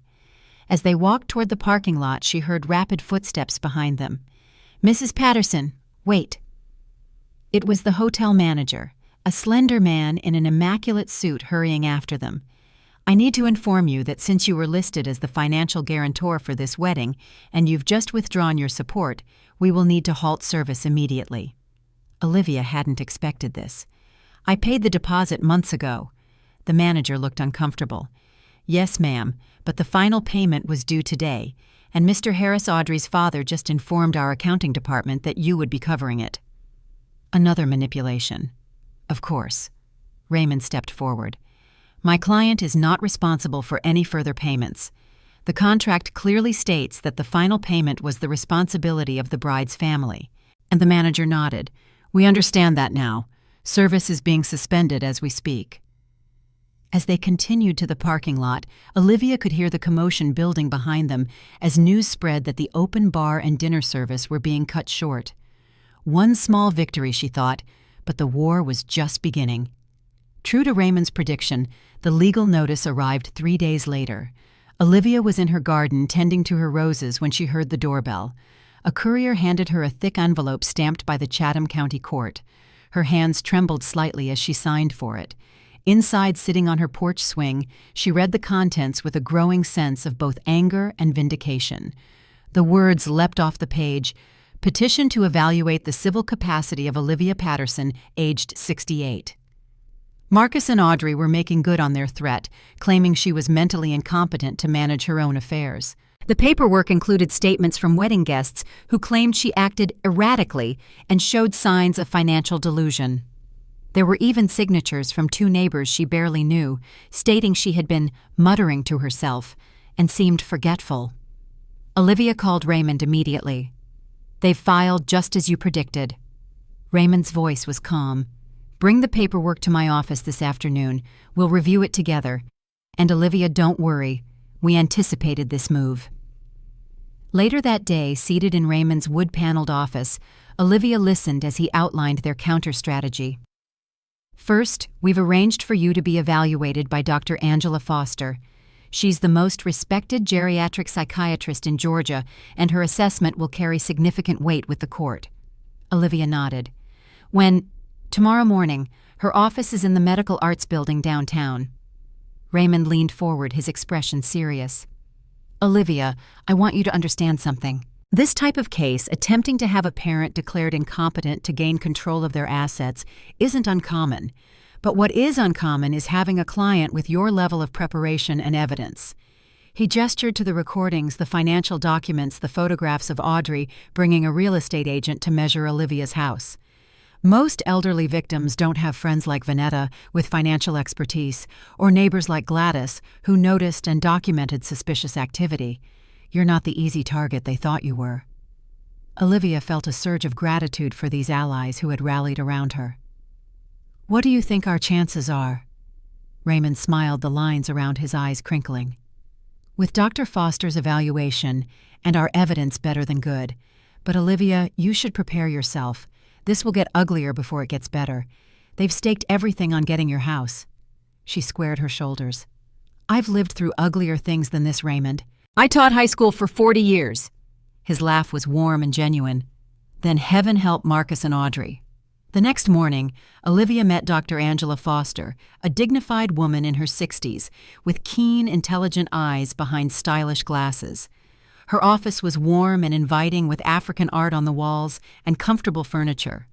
As they walked toward the parking lot, she heard rapid footsteps behind them. "Mrs. Patterson, wait." It was the hotel manager, a slender man in an immaculate suit hurrying after them. "I need to inform you that since you were listed as the financial guarantor for this wedding, and you've just withdrawn your support, we will need to halt service immediately." Olivia hadn't expected this. "I paid the deposit months ago." The manager looked uncomfortable. "Yes, ma'am, but the final payment was due today, and Mr. Harris Audrey's father just informed our accounting department that you would be covering it." Another manipulation. "Of course." Raymond stepped forward. "My client is not responsible for any further payments. The contract clearly states that the final payment was the responsibility of the bride's family." And the manager nodded. "We understand that now. Service is being suspended as we speak." As they continued to the parking lot, Olivia could hear the commotion building behind them as news spread that the open bar and dinner service were being cut short. One small victory, she thought, but the war was just beginning. True to Raymond's prediction, the legal notice arrived 3 days later. Olivia was in her garden tending to her roses when she heard the doorbell. A courier handed her a thick envelope stamped by the Chatham County Court. Her hands trembled slightly as she signed for it. Inside, sitting on her porch swing, she read the contents with a growing sense of both anger and vindication. The words leapt off the page: "Petition to evaluate the civil capacity of Olivia Patterson, aged 68. Marcus and Audrey were making good on their threat, claiming she was mentally incompetent to manage her own affairs. The paperwork included statements from wedding guests who claimed she acted erratically and showed signs of financial delusion. There were even signatures from 2 neighbors she barely knew, stating she had been muttering to herself, and seemed forgetful. Olivia called Raymond immediately. "They've filed just as you predicted." Raymond's voice was calm. "Bring the paperwork to my office this afternoon. We'll review it together. And Olivia, don't worry. We anticipated this move." Later that day, seated in Raymond's wood-paneled office, Olivia listened as he outlined their counter-strategy. "First, we've arranged for you to be evaluated by Dr. Angela Foster. She's the most respected geriatric psychiatrist in Georgia, and her assessment will carry significant weight with the court." Olivia nodded. Tomorrow morning, her office is in the Medical Arts Building downtown." Raymond leaned forward, his expression serious. "Olivia, I want you to understand something. This type of case, attempting to have a parent declared incompetent to gain control of their assets, isn't uncommon. But what is uncommon is having a client with your level of preparation and evidence." He gestured to the recordings, the financial documents, the photographs of Audrey bringing a real estate agent to measure Olivia's house. Most elderly victims don't have friends like Vanetta with financial expertise, or neighbors like Gladys who noticed and documented suspicious activity. You're not the easy target they thought you were. Olivia felt a surge of gratitude for these allies who had rallied around her. "What do you think our chances are?" Raymond smiled, the lines around his eyes crinkling. "With Dr. Foster's evaluation and our evidence better than good. But Olivia, you should prepare yourself. This will get uglier before it gets better. They've staked everything on getting your house." She squared her shoulders. "I've lived through uglier things than this, Raymond. I taught high school for 40 years. His laugh was warm and genuine. "Then heaven help Marcus and Audrey." The next morning, Olivia met Dr. Angela Foster, a dignified woman in her 60s, with keen, intelligent eyes behind stylish glasses. Her office was warm and inviting, with African art on the walls and comfortable furniture.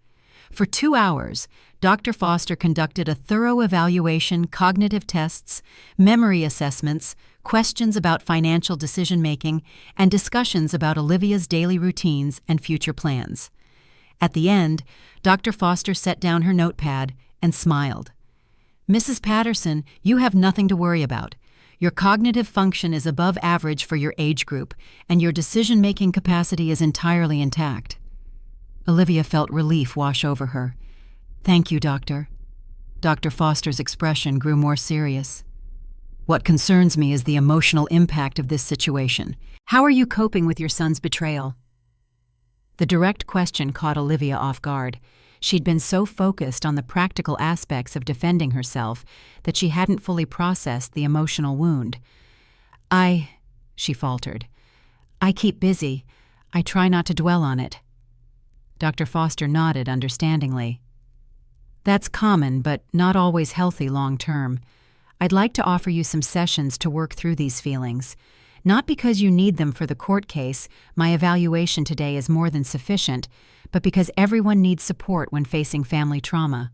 For 2 hours, Dr. Foster conducted a thorough evaluation, cognitive tests, memory assessments, questions about financial decision-making, and discussions about Olivia's daily routines and future plans. At the end, Dr. Foster set down her notepad and smiled. "Mrs. Patterson, you have nothing to worry about. Your cognitive function is above average for your age group, and your decision-making capacity is entirely intact." Olivia felt relief wash over her. "Thank you, Doctor." Dr. Foster's expression grew more serious. "What concerns me is the emotional impact of this situation. How are you coping with your son's betrayal?" The direct question caught Olivia off guard. She'd been so focused on the practical aspects of defending herself that she hadn't fully processed the emotional wound. She faltered. "I keep busy. I try not to dwell on it." Dr. Foster nodded understandingly. "That's common, but not always healthy long-term. I'd like to offer you some sessions to work through these feelings. Not because you need them for the court case, my evaluation today is more than sufficient, but because everyone needs support when facing family trauma."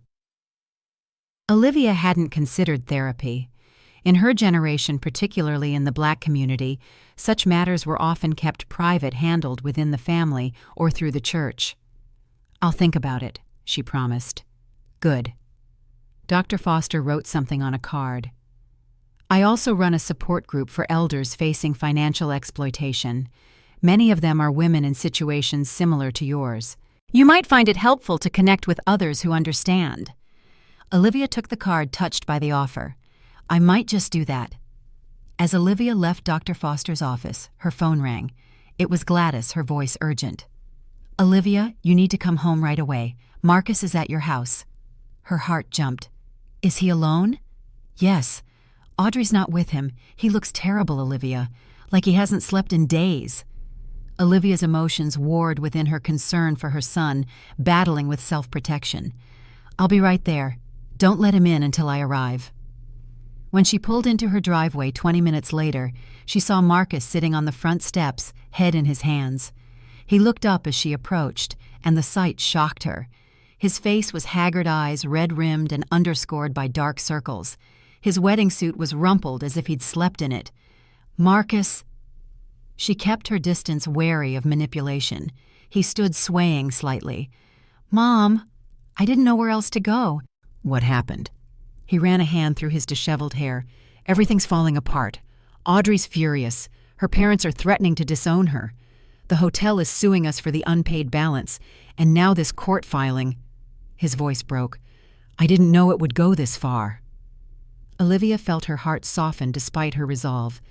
Olivia hadn't considered therapy. In her generation, particularly in the Black community, such matters were often kept private, handled within the family or through the church. "I'll think about it," she promised. "Good." Dr. Foster wrote something on a card. "I also run a support group for elders facing financial exploitation. Many of them are women in situations similar to yours. You might find it helpful to connect with others who understand." Olivia took the card, touched by the offer. "I might just do that." As Olivia left Dr. Foster's office, her phone rang. It was Gladys, her voice urgent. "Olivia, you need to come home right away. Marcus is at your house." Her heart jumped. "Is he alone?" "Yes. Audrey's not with him. He looks terrible, Olivia, like he hasn't slept in days." Olivia's emotions warred within her concern for her son, battling with self-protection. "I'll be right there. Don't let him in until I arrive." When she pulled into her driveway 20 minutes later, she saw Marcus sitting on the front steps, head in his hands. He looked up as she approached, and the sight shocked her. His face was haggard eyes, red-rimmed and underscored by dark circles. His wedding suit was rumpled as if he'd slept in it. "Marcus." She kept her distance, wary of manipulation. He stood swaying slightly. "Mom, I didn't know where else to go." "What happened?" He ran a hand through his disheveled hair. "Everything's falling apart. Audrey's furious. Her parents are threatening to disown her. The hotel is suing us for the unpaid balance, and now this court filing. His voice broke. I didn't know it would go this far. Olivia felt her heart soften despite her resolve.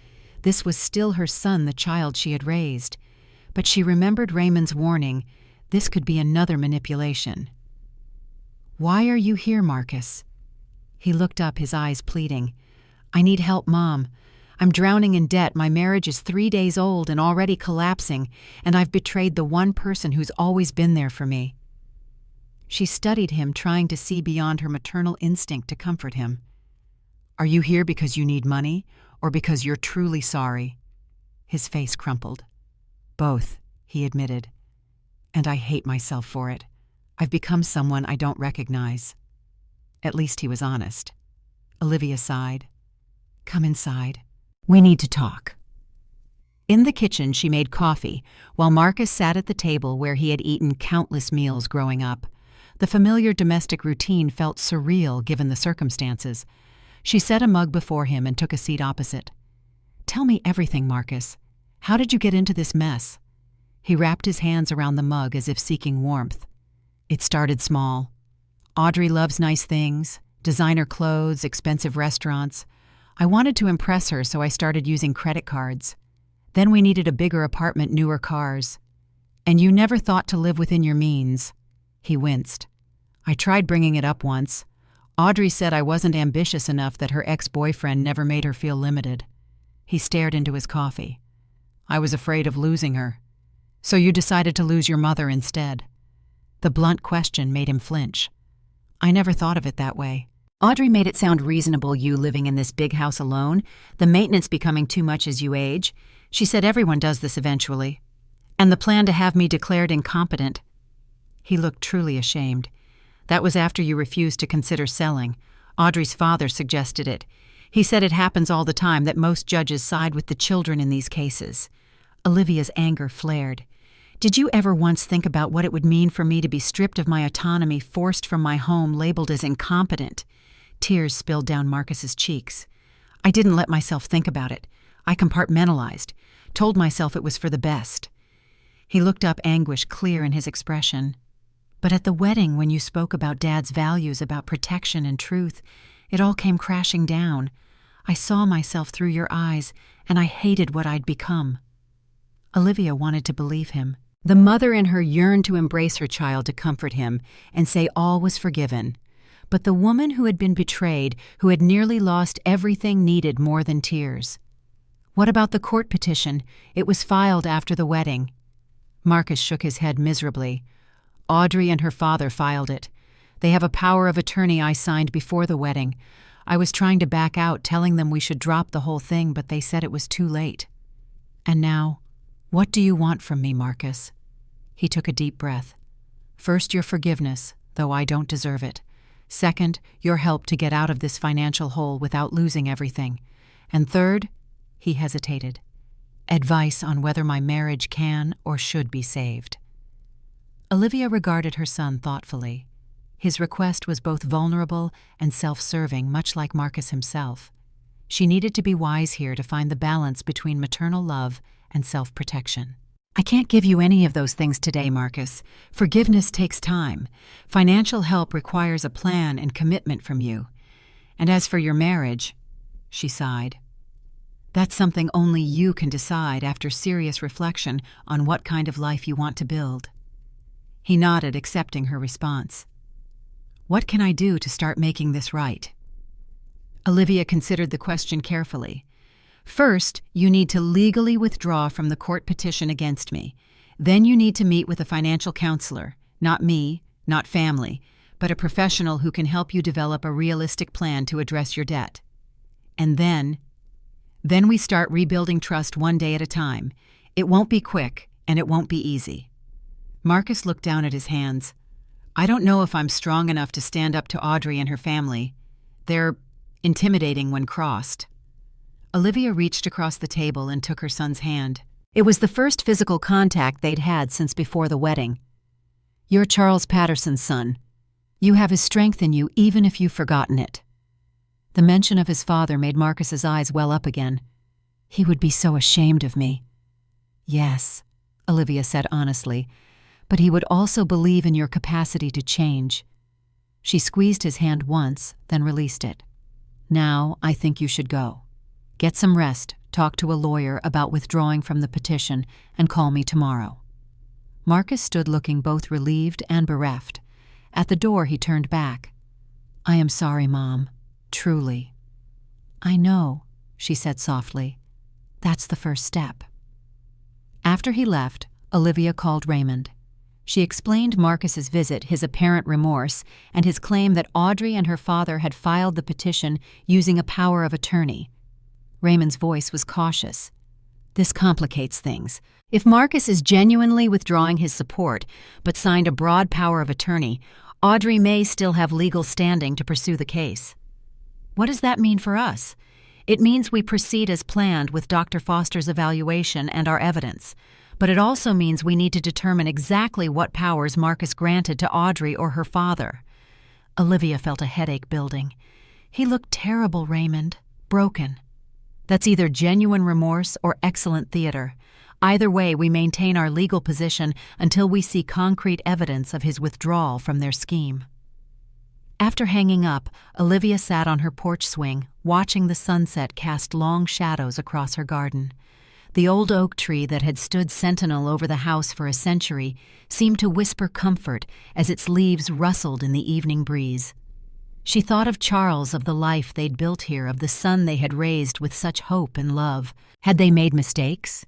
This was still her son, the child she had raised. But she remembered Raymond's warning. This could be another manipulation. Why are you here, Marcus? He looked up, his eyes pleading. I need help, Mom. I'm drowning in debt, my marriage is 3 days old and already collapsing, and I've betrayed the one person who's always been there for me. She studied him, trying to see beyond her maternal instinct to comfort him. Are you here because you need money, or because you're truly sorry? His face crumpled. Both, he admitted. And I hate myself for it. I've become someone I don't recognize. At least he was honest. Olivia sighed. Come inside. We need to talk. In the kitchen, she made coffee, while Marcus sat at the table where he had eaten countless meals growing up. The familiar domestic routine felt surreal given the circumstances. She set a mug before him and took a seat opposite. Tell me everything, Marcus. How did you get into this mess? He wrapped his hands around the mug as if seeking warmth. It started small. Audrey loves nice things, designer clothes, expensive restaurants. I wanted to impress her, so I started using credit cards. Then we needed a bigger apartment, newer cars. And you never thought to live within your means. He winced. I tried bringing it up once. Audrey said I wasn't ambitious enough, that her ex-boyfriend never made her feel limited. He stared into his coffee. I was afraid of losing her. So you decided to lose your mother instead. The blunt question made him flinch. I never thought of it that way. Audrey made it sound reasonable, you living in this big house alone, the maintenance becoming too much as you age. She said everyone does this eventually. And the plan to have me declared incompetent. He looked truly ashamed. That was after you refused to consider selling. Audrey's father suggested it. He said it happens all the time, that most judges side with the children in these cases. Olivia's anger flared. Did you ever once think about what it would mean for me to be stripped of my autonomy, forced from my home, labeled as incompetent? Tears spilled down Marcus's cheeks. I didn't let myself think about it. I compartmentalized, told myself it was for the best. He looked up, anguish clear in his expression. But at the wedding, when you spoke about Dad's values, about protection and truth, it all came crashing down. I saw myself through your eyes, and I hated what I'd become. Olivia wanted to believe him. The mother in her yearned to embrace her child, to comfort him, and say all was forgiven. But the woman who had been betrayed, who had nearly lost everything, needed more than tears. What about the court petition? It was filed after the wedding. Marcus shook his head miserably. Audrey and her father filed it. They have a power of attorney I signed before the wedding. I was trying to back out, telling them we should drop the whole thing, but they said it was too late. And now, what do you want from me, Marcus? He took a deep breath. First, your forgiveness, though I don't deserve it. Second, your help to get out of this financial hole without losing everything. And third, he hesitated, advice on whether my marriage can or should be saved. Olivia regarded her son thoughtfully. His request was both vulnerable and self-serving, much like Marcus himself. She needed to be wise here to find the balance between maternal love and self-protection. I can't give you any of those things today, Marcus. Forgiveness takes time. Financial help requires a plan and commitment from you. And as for your marriage, she sighed, that's something only you can decide after serious reflection on what kind of life you want to build. He nodded, accepting her response. What can I do to start making this right? Olivia considered the question carefully. First, you need to legally withdraw from the court petition against me. Then you need to meet with a financial counselor, not me, not family, but a professional who can help you develop a realistic plan to address your debt. And then we start rebuilding trust one day at a time. It won't be quick, and it won't be easy. Marcus looked down at his hands. I don't know if I'm strong enough to stand up to Audrey and her family. They're intimidating when crossed. Olivia reached across the table and took her son's hand. It was the first physical contact they'd had since before the wedding. You're Charles Patterson's son. You have his strength in you, even if you've forgotten it. The mention of his father made Marcus's eyes well up again. He would be so ashamed of me. Yes, Olivia said honestly, but he would also believe in your capacity to change. She squeezed his hand once, then released it. Now, I think you should go. Get some rest, talk to a lawyer about withdrawing from the petition, and call me tomorrow. Marcus stood looking both relieved and bereft. At the door, he turned back. I am sorry, Mom. Truly. I know, she said softly. That's the first step. After he left, Olivia called Raymond. She explained Marcus's visit, his apparent remorse, and his claim that Audrey and her father had filed the petition using a power of attorney. Raymond's voice was cautious. This complicates things. If Marcus is genuinely withdrawing his support, but signed a broad power of attorney, Audrey may still have legal standing to pursue the case. What does that mean for us? It means we proceed as planned with Dr. Foster's evaluation and our evidence, but it also means we need to determine exactly what powers Marcus granted to Audrey or her father. Olivia felt a headache building. He looked terrible, Raymond. Broken. That's either genuine remorse or excellent theater. Either way, we maintain our legal position until we see concrete evidence of his withdrawal from their scheme. After hanging up, Olivia sat on her porch swing, watching the sunset cast long shadows across her garden. The old oak tree that had stood sentinel over the house for a century seemed to whisper comfort as its leaves rustled in the evening breeze. She thought of Charles, of the life they'd built here, of the son they had raised with such hope and love. Had they made mistakes?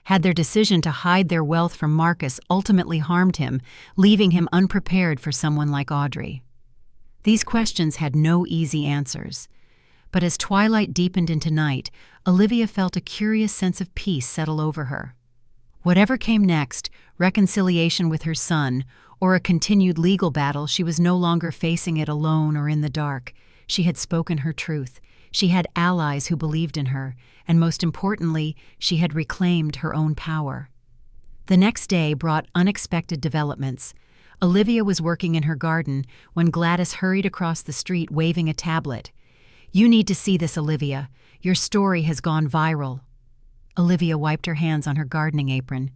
Had their decision to hide their wealth from Marcus ultimately harmed him, leaving him unprepared for someone like Audrey? These questions had no easy answers. But as twilight deepened into night, Olivia felt a curious sense of peace settle over her. Whatever came next, reconciliation with her son, or a continued legal battle, she was no longer facing it alone or in the dark. She had spoken her truth. She had allies who believed in her, and most importantly, she had reclaimed her own power. The next day brought unexpected developments. Olivia was working in her garden when Gladys hurried across the street waving a tablet. You need to see this, Olivia. Your story has gone viral. Olivia wiped her hands on her gardening apron.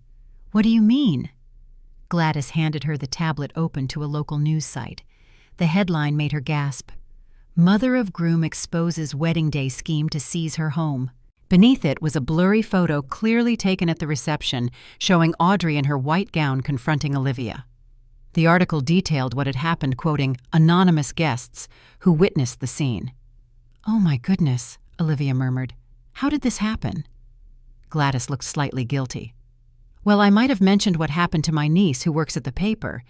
What do you mean? Gladys handed her the tablet open to a local news site. The headline made her gasp. Mother of groom exposes wedding day scheme to seize her home. Beneath it was a blurry photo clearly taken at the reception, showing Audrey in her white gown confronting Olivia. The article detailed what had happened, quoting anonymous guests who witnessed the scene. Oh my goodness, Olivia murmured. How did this happen? Gladys looked slightly guilty. Well, I might have mentioned what happened to my niece who works at the paper.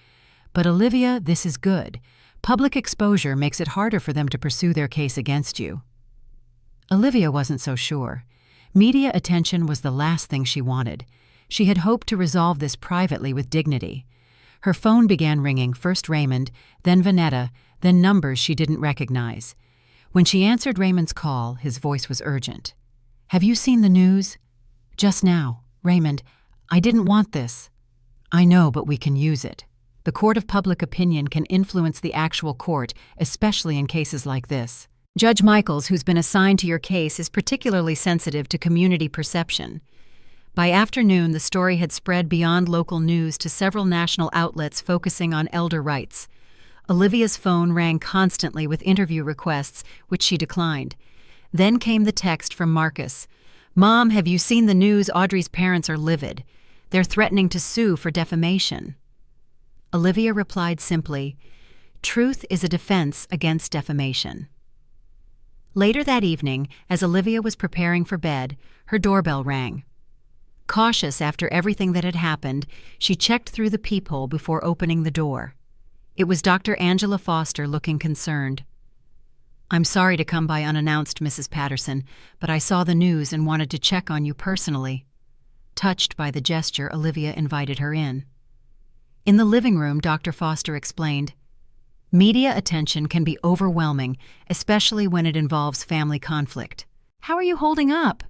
But Olivia, this is good. Public exposure makes it harder for them to pursue their case against you. Olivia wasn't so sure. Media attention was the last thing she wanted. She had hoped to resolve this privately with dignity. Her phone began ringing, first Raymond, then Vanetta, then numbers she didn't recognize. When she answered Raymond's call, his voice was urgent. Have you seen the news? Just now. Raymond, I didn't want this. I know, but we can use it. The court of public opinion can influence the actual court, especially in cases like this. Judge Michaels, who's been assigned to your case, is particularly sensitive to community perception. By afternoon, the story had spread beyond local news to several national outlets focusing on elder rights. Olivia's phone rang constantly with interview requests, which she declined. Then came the text from Marcus. Mom, have you seen the news? Audrey's parents are livid. They're threatening to sue for defamation. Olivia replied simply, Truth is a defense against defamation. Later that evening, as Olivia was preparing for bed, her doorbell rang. Cautious after everything that had happened, she checked through the peephole before opening the door. It was Dr. Angela Foster, looking concerned. I'm sorry to come by unannounced, Mrs. Patterson, but I saw the news and wanted to check on you personally. Touched by the gesture, Olivia invited her in. In the living room, Dr. Foster explained, Media attention can be overwhelming, especially when it involves family conflict. How are you holding up?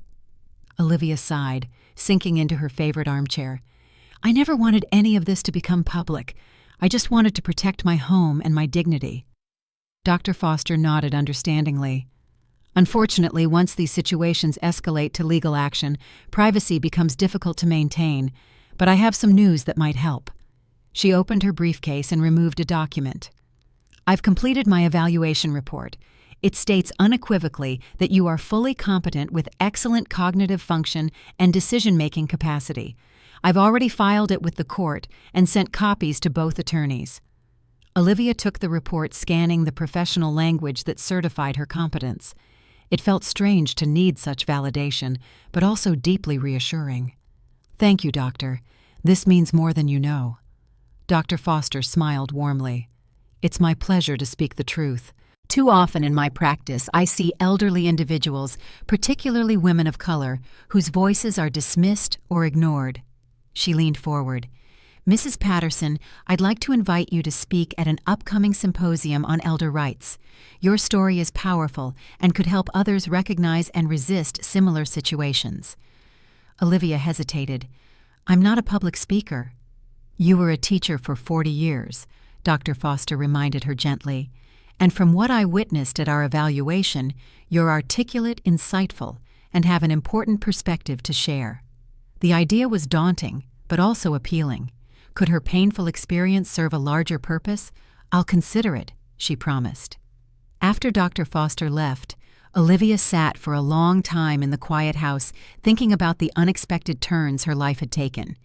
Olivia sighed, sinking into her favorite armchair. I never wanted any of this to become public. I just wanted to protect my home and my dignity. Dr. Foster nodded understandingly. Unfortunately, once these situations escalate to legal action, privacy becomes difficult to maintain, but I have some news that might help. She opened her briefcase and removed a document. I've completed my evaluation report. It states unequivocally that you are fully competent with excellent cognitive function and decision-making capacity. I've already filed it with the court and sent copies to both attorneys. Olivia took the report, scanning the professional language that certified her competence. It felt strange to need such validation, but also deeply reassuring. Thank you, Doctor. This means more than you know. Dr. Foster smiled warmly. It's my pleasure to speak the truth. Too often in my practice, I see elderly individuals, particularly women of color, whose voices are dismissed or ignored. She leaned forward. Mrs. Patterson, I'd like to invite you to speak at an upcoming symposium on elder rights. Your story is powerful and could help others recognize and resist similar situations. Olivia hesitated. I'm not a public speaker. You were a teacher for 40 years, Dr. Foster reminded her gently. And from what I witnessed at our evaluation, you're articulate, insightful, and have an important perspective to share. The idea was daunting, but also appealing. Could her painful experience serve a larger purpose? I'll consider it, she promised. After Dr. Foster left, Olivia sat for a long time in the quiet house, thinking about the unexpected turns her life had taken.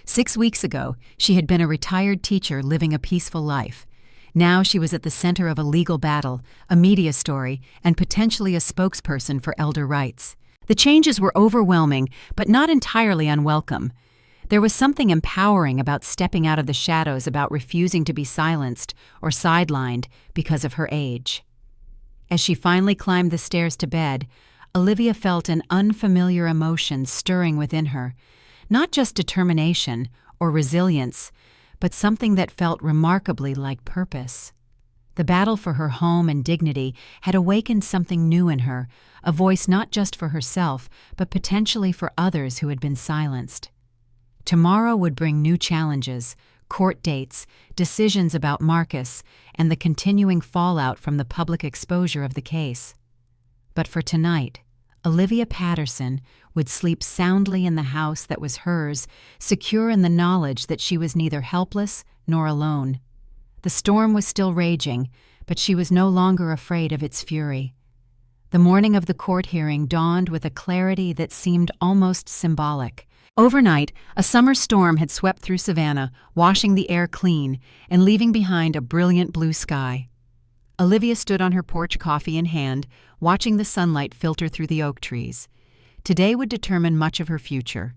6 weeks ago, she had been a retired teacher living a peaceful life. Now she was at the center of a legal battle, a media story, and potentially a spokesperson for elder rights. The changes were overwhelming, but not entirely unwelcome. There was something empowering about stepping out of the shadows, about refusing to be silenced or sidelined because of her age. As she finally climbed the stairs to bed, Olivia felt an unfamiliar emotion stirring within her. Not just determination or resilience, but something that felt remarkably like purpose. The battle for her home and dignity had awakened something new in her, a voice not just for herself, but potentially for others who had been silenced. Tomorrow would bring new challenges, court dates, decisions about Marcus, and the continuing fallout from the public exposure of the case. But for tonight, Olivia Patterson would sleep soundly in the house that was hers, secure in the knowledge that she was neither helpless nor alone. The storm was still raging, but she was no longer afraid of its fury. The morning of the court hearing dawned with a clarity that seemed almost symbolic. Overnight, a summer storm had swept through Savannah, washing the air clean and leaving behind a brilliant blue sky. Olivia stood on her porch, coffee in hand, watching the sunlight filter through the oak trees. Today would determine much of her future.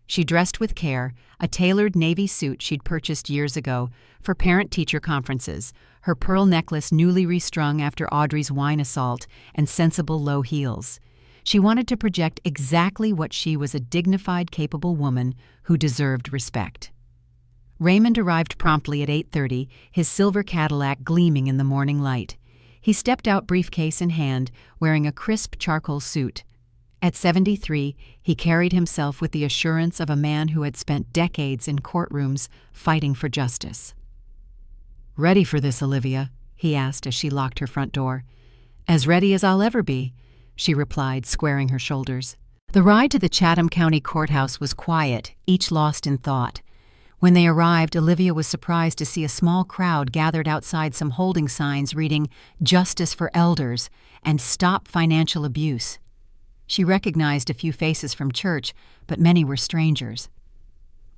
She dressed with care, a tailored navy suit she'd purchased years ago for parent-teacher conferences, her pearl necklace newly restrung after Audrey's wine assault, and sensible low heels. She wanted to project exactly what she was, a dignified, capable woman who deserved respect. Raymond arrived promptly at 8:30, his silver Cadillac gleaming in the morning light. He stepped out, briefcase in hand, wearing a crisp charcoal suit. At 73, he carried himself with the assurance of a man who had spent decades in courtrooms fighting for justice. "Ready for this, Olivia?" he asked as she locked her front door. "As ready as I'll ever be," she replied, squaring her shoulders. The ride to the Chatham County Courthouse was quiet, each lost in thought. When they arrived, Olivia was surprised to see a small crowd gathered outside some holding signs reading "Justice for Elders" and "Stop Financial Abuse." She recognized a few faces from church, but many were strangers.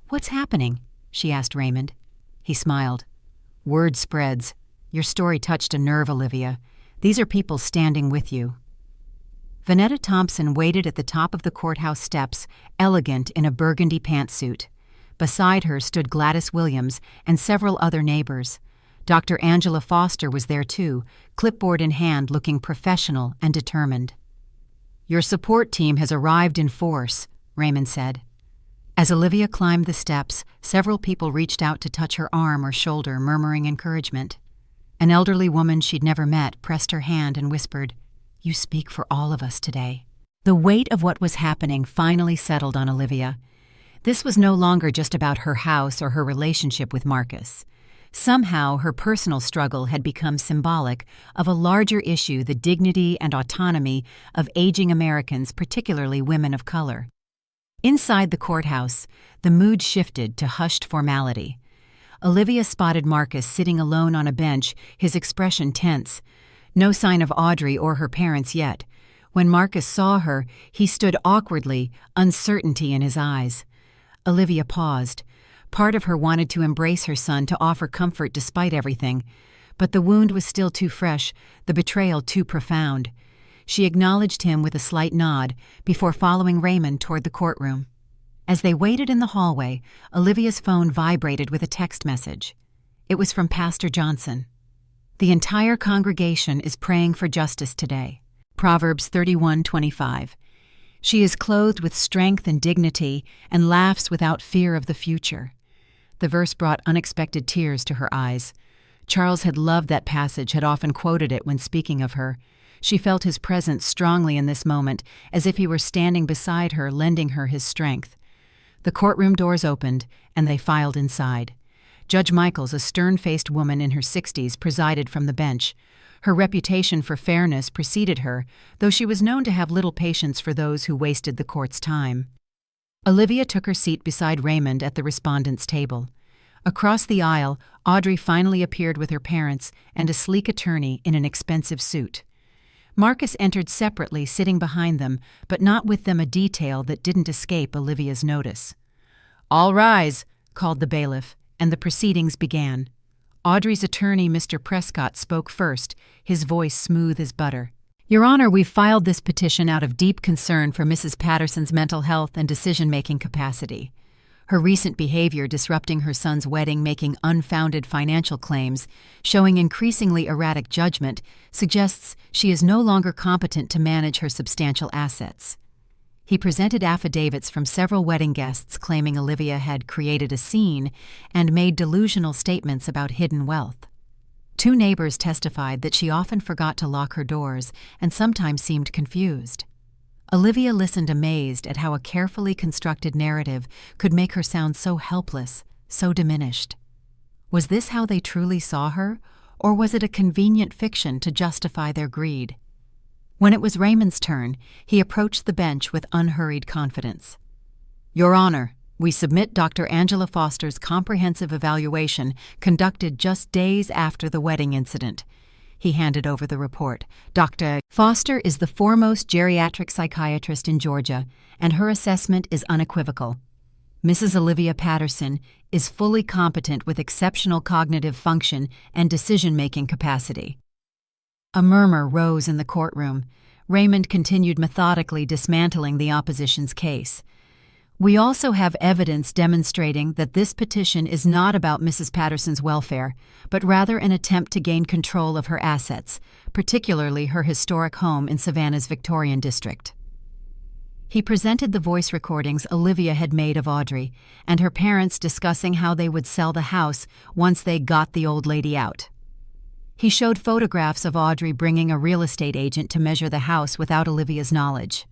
"What's happening?" she asked Raymond. He smiled. "Word spreads. Your story touched a nerve, Olivia. These are people standing with you." Vanetta Thompson waited at the top of the courthouse steps, elegant in a burgundy pantsuit. Beside her stood Gladys Williams and several other neighbors. Dr. Angela Foster was there too, clipboard in hand, looking professional and determined. "Your support team has arrived in force," Raymond said. As Olivia climbed the steps, several people reached out to touch her arm or shoulder, murmuring encouragement. An elderly woman she'd never met pressed her hand and whispered, "You speak for all of us today." The weight of what was happening finally settled on Olivia. This was no longer just about her house or her relationship with Marcus. Somehow, her personal struggle had become symbolic of a larger issue: the dignity and autonomy of aging Americans, particularly women of color. Inside the courthouse, the mood shifted to hushed formality. Olivia spotted Marcus sitting alone on a bench, his expression tense. No sign of Audrey or her parents yet. When Marcus saw her, he stood awkwardly, uncertainty in his eyes. Olivia paused. Part of her wanted to embrace her son, to offer comfort despite everything. But the wound was still too fresh, the betrayal too profound. She acknowledged him with a slight nod before following Raymond toward the courtroom. As they waited in the hallway, Olivia's phone vibrated with a text message. It was from Pastor Johnson. "The entire congregation is praying for justice today." Proverbs 31:25. "She is clothed with strength and dignity and laughs without fear of the future." The verse brought unexpected tears to her eyes. Charles had loved that passage, had often quoted it when speaking of her. She felt his presence strongly in this moment, as if he were standing beside her, lending her his strength. The courtroom doors opened, and they filed inside. Judge Michaels, a stern-faced woman in her 60s, presided from the bench. Her reputation for fairness preceded her, though she was known to have little patience for those who wasted the court's time. Olivia took her seat beside Raymond at the respondents' table. Across the aisle, Audrey finally appeared with her parents and a sleek attorney in an expensive suit. Marcus entered separately, sitting behind them, but not with them, a detail that didn't escape Olivia's notice. "All rise," called the bailiff, and the proceedings began. Audrey's attorney, Mr. Prescott, spoke first, his voice smooth as butter. "Your Honor, we've filed this petition out of deep concern for Mrs. Patterson's mental health and decision-making capacity. Her recent behavior, disrupting her son's wedding, making unfounded financial claims, showing increasingly erratic judgment, suggests she is no longer competent to manage her substantial assets." He presented affidavits from several wedding guests claiming Olivia had created a scene and made delusional statements about hidden wealth. 2 neighbors testified that she often forgot to lock her doors and sometimes seemed confused. Olivia listened, amazed at how a carefully constructed narrative could make her sound so helpless, so diminished. Was this how they truly saw her, or was it a convenient fiction to justify their greed? When it was Raymond's turn, he approached the bench with unhurried confidence. "Your Honor, we submit Dr. Angela Foster's comprehensive evaluation conducted just days after the wedding incident." He handed over the report. "Dr. Foster is the foremost geriatric psychiatrist in Georgia, and her assessment is unequivocal. Mrs. Olivia Patterson is fully competent with exceptional cognitive function and decision-making capacity." A murmur rose in the courtroom. Raymond continued methodically dismantling the opposition's case. "We also have evidence demonstrating that this petition is not about Mrs. Patterson's welfare, but rather an attempt to gain control of her assets, particularly her historic home in Savannah's Victorian district." He presented the voice recordings Olivia had made of Audrey and her parents discussing how they would sell the house once they got the old lady out. He showed photographs of Audrey bringing a real estate agent to measure the house without Olivia's knowledge.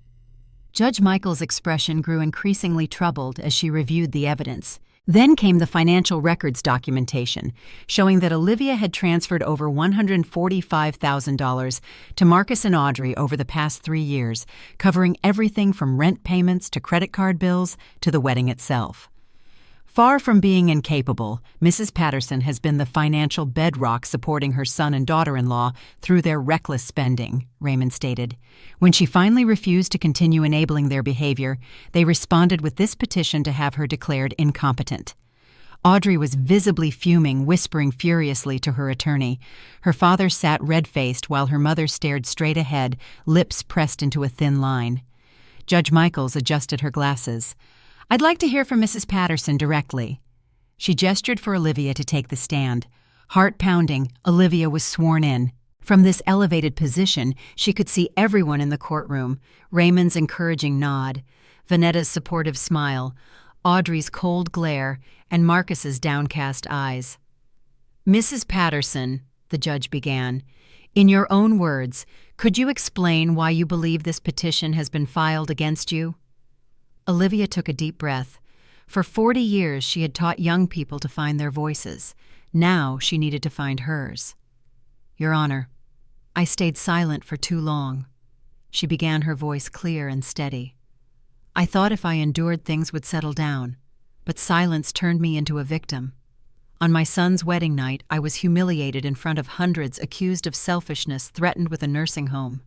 Judge Michaels' expression grew increasingly troubled as she reviewed the evidence. Then came the financial records documentation, showing that Olivia had transferred over $145,000 to Marcus and Audrey over the past 3 years, covering everything from rent payments to credit card bills to the wedding itself. Far from being incapable, Mrs. Patterson has been the financial bedrock supporting her son and daughter-in-law through their reckless spending, Raymond stated. When she finally refused to continue enabling their behavior, they responded with this petition to have her declared incompetent. Audrey was visibly fuming, whispering furiously to her attorney. Her father sat red-faced while her mother stared straight ahead, lips pressed into a thin line. Judge Michaels adjusted her glasses. "I'd like to hear from Mrs. Patterson directly." She gestured for Olivia to take the stand. Heart pounding, Olivia was sworn in. From this elevated position, she could see everyone in the courtroom: Raymond's encouraging nod, Vanetta's supportive smile, Audrey's cold glare, and Marcus's downcast eyes. "Mrs. Patterson," the judge began, "in your own words, could you explain why you believe this petition has been filed against you?" Olivia took a deep breath. For 40 years, she had taught young people to find their voices. Now she needed to find hers. "Your Honor, I stayed silent for too long." She began, her voice clear and steady. "I thought if I endured things would settle down, but silence turned me into a victim. On my son's wedding night, I was humiliated in front of hundreds, accused of selfishness, threatened with a nursing home.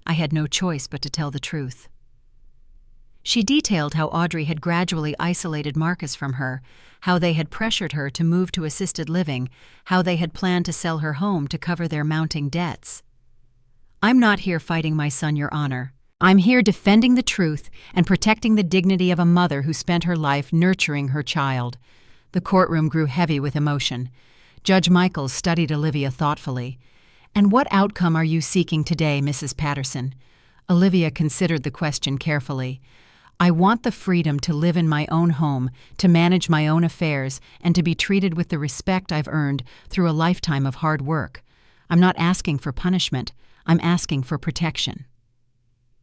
I had no choice but to tell the truth." She detailed how Audrey had gradually isolated Marcus from her, how they had pressured her to move to assisted living, how they had planned to sell her home to cover their mounting debts. "I'm not here fighting my son, Your Honor. I'm here defending the truth and protecting the dignity of a mother who spent her life nurturing her child." The courtroom grew heavy with emotion. Judge Michaels studied Olivia thoughtfully. "And what outcome are you seeking today, Mrs. Patterson?" Olivia considered the question carefully. "I want the freedom to live in my own home, to manage my own affairs, and to be treated with the respect I've earned through a lifetime of hard work. I'm not asking for punishment. I'm asking for protection."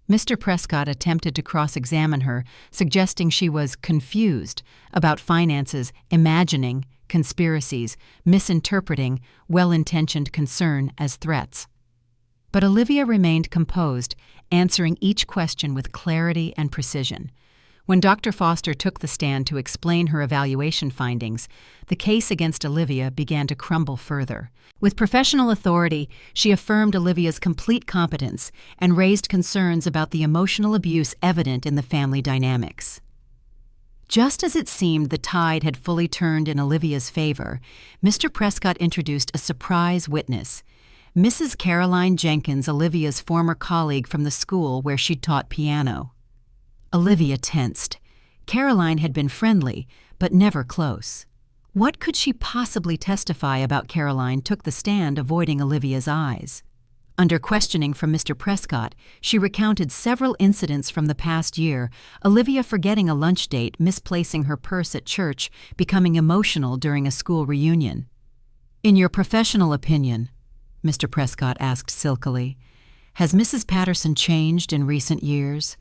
Mr. Prescott attempted to cross-examine her, suggesting she was confused about finances, imagining conspiracies, misinterpreting well-intentioned concern as threats. But Olivia remained composed, answering each question with clarity and precision. When Dr. Foster took the stand to explain her evaluation findings, the case against Olivia began to crumble further. With professional authority, she affirmed Olivia's complete competence and raised concerns about the emotional abuse evident in the family dynamics. Just as it seemed the tide had fully turned in Olivia's favor, Mr. Prescott introduced a surprise witness. Mrs. Caroline Jenkins, Olivia's former colleague from the school where she'd taught piano. Olivia tensed. Caroline had been friendly, but never close. What could she possibly testify about? Caroline took the stand, avoiding Olivia's eyes. Under questioning from Mr. Prescott, she recounted several incidents from the past year, Olivia forgetting a lunch date, misplacing her purse at church, becoming emotional during a school reunion. "In your professional opinion," Mr. Prescott asked silkily, "has Mrs. Patterson changed in recent years?"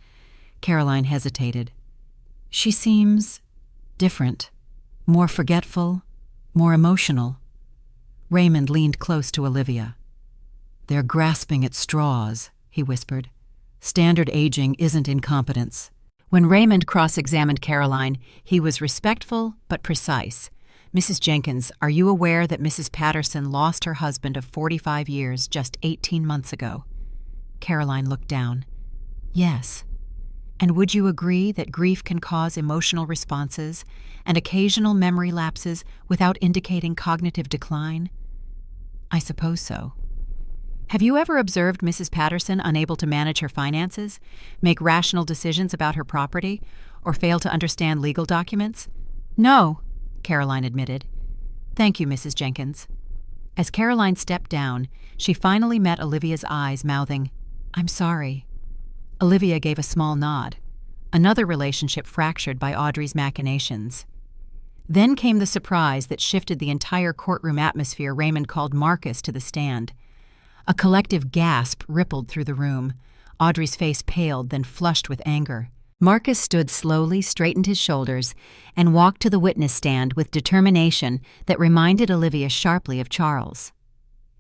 Caroline hesitated. "She seems different, more forgetful, more emotional." Raymond leaned close to Olivia. "They're grasping at straws," he whispered. "Standard aging isn't incompetence." When Raymond cross-examined Caroline, he was respectful but precise. "Mrs. Jenkins, are you aware that Mrs. Patterson lost her husband of 45 years just 18 months ago?" Caroline looked down. "Yes. And would you agree that grief can cause emotional responses and occasional memory lapses without indicating cognitive decline?" "I suppose so." "Have you ever observed Mrs. Patterson unable to manage her finances, make rational decisions about her property, or fail to understand legal documents?" "No," Caroline admitted. "Thank you, Mrs. Jenkins." As Caroline stepped down, she finally met Olivia's eyes, mouthing, "I'm sorry." Olivia gave a small nod. Another relationship fractured by Audrey's machinations. Then came the surprise that shifted the entire courtroom atmosphere. Raymond called Marcus to the stand. A collective gasp rippled through the room. Audrey's face paled, then flushed with anger. Marcus stood slowly, straightened his shoulders, and walked to the witness stand with determination that reminded Olivia sharply of Charles.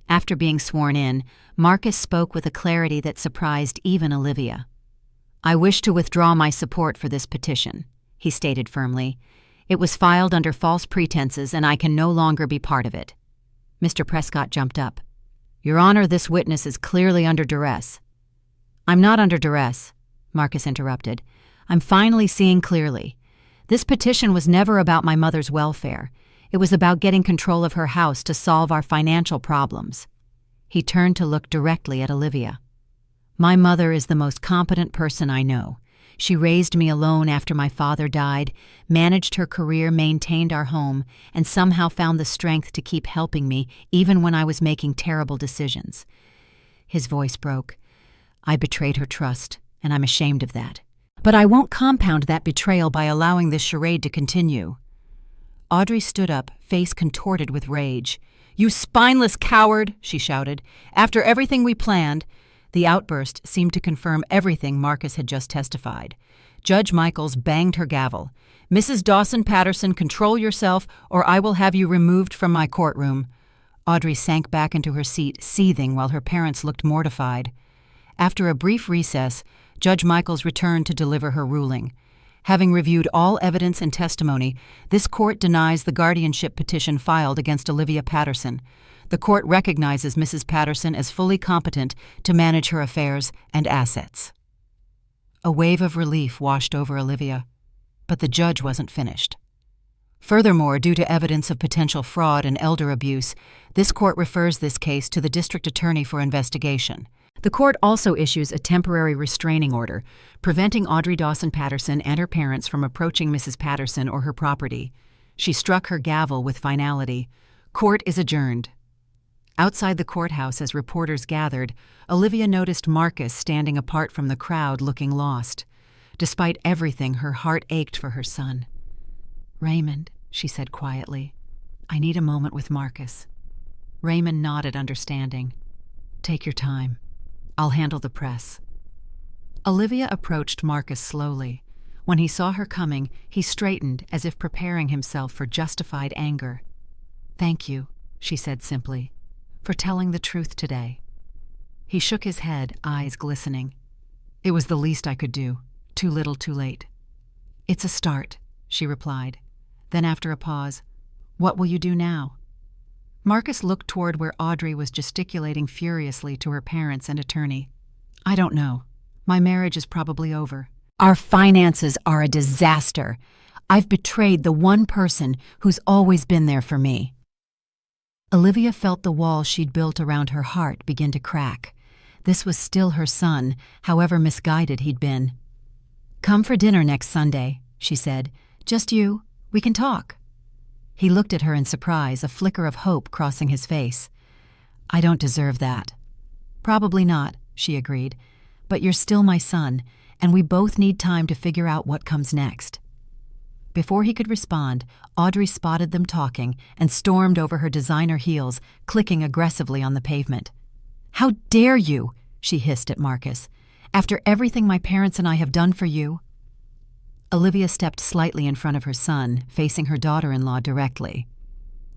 After being sworn in, Marcus spoke with a clarity that surprised even Olivia. "I wish to withdraw my support for this petition," he stated firmly. "It was filed under false pretenses, and I can no longer be part of it." Mr. Prescott jumped up. "Your Honor, this witness is clearly under duress." "I'm not under duress," Marcus interrupted. "I'm finally seeing clearly. This petition was never about my mother's welfare. It was about getting control of her house to solve our financial problems." He turned to look directly at Olivia. "My mother is the most competent person I know. She raised me alone after my father died, managed her career, maintained our home, and somehow found the strength to keep helping me even when I was making terrible decisions." His voice broke. "I betrayed her trust, and I'm ashamed of that. But I won't compound that betrayal by allowing this charade to continue." Audrey stood up, face contorted with rage. "You spineless coward!" she shouted. "After everything we planned—" The outburst seemed to confirm everything Marcus had just testified. Judge Michaels banged her gavel. "Mrs. Dawson Patterson, control yourself, or I will have you removed from my courtroom." Audrey sank back into her seat, seething while her parents looked mortified. After a brief recess, Judge Michaels returned to deliver her ruling. Having reviewed all evidence and testimony, this court denies the guardianship petition filed against Olivia Patterson. The court recognizes Mrs. Patterson as fully competent to manage her affairs and assets. A wave of relief washed over Olivia, but the judge wasn't finished. Furthermore, due to evidence of potential fraud and elder abuse, this court refers this case to the district attorney for investigation. The court also issues a temporary restraining order, preventing Audrey Dawson Patterson and her parents from approaching Mrs. Patterson or her property. She struck her gavel with finality. Court is adjourned. Outside the courthouse, as reporters gathered, Olivia noticed Marcus standing apart from the crowd, looking lost. Despite everything, her heart ached for her son. "Raymond," she said quietly, "I need a moment with Marcus." Raymond nodded, understanding. "Take your time. I'll handle the press." Olivia approached Marcus slowly. When he saw her coming, he straightened as if preparing himself for justified anger. "Thank you," she said simply, "for telling the truth today." He shook his head, eyes glistening. "It was the least I could do. Too little, too late." "It's a start," she replied. Then after a pause, "What will you do now?" Marcus looked toward where Audrey was gesticulating furiously to her parents and attorney. "I don't know. My marriage is probably over. Our finances are a disaster. I've betrayed the one person who's always been there for me." Olivia felt the wall she'd built around her heart begin to crack. This was still her son, however misguided he'd been. "Come for dinner next Sunday," she said. "Just you. We can talk." He looked at her in surprise, a flicker of hope crossing his face. "I don't deserve that." "Probably not," she agreed. "But you're still my son, and we both need time to figure out what comes next." Before he could respond, Audrey spotted them talking and stormed over her designer heels, clicking aggressively on the pavement. "How dare you?" she hissed at Marcus. "After everything my parents and I have done for you." Olivia stepped slightly in front of her son, facing her daughter-in-law directly.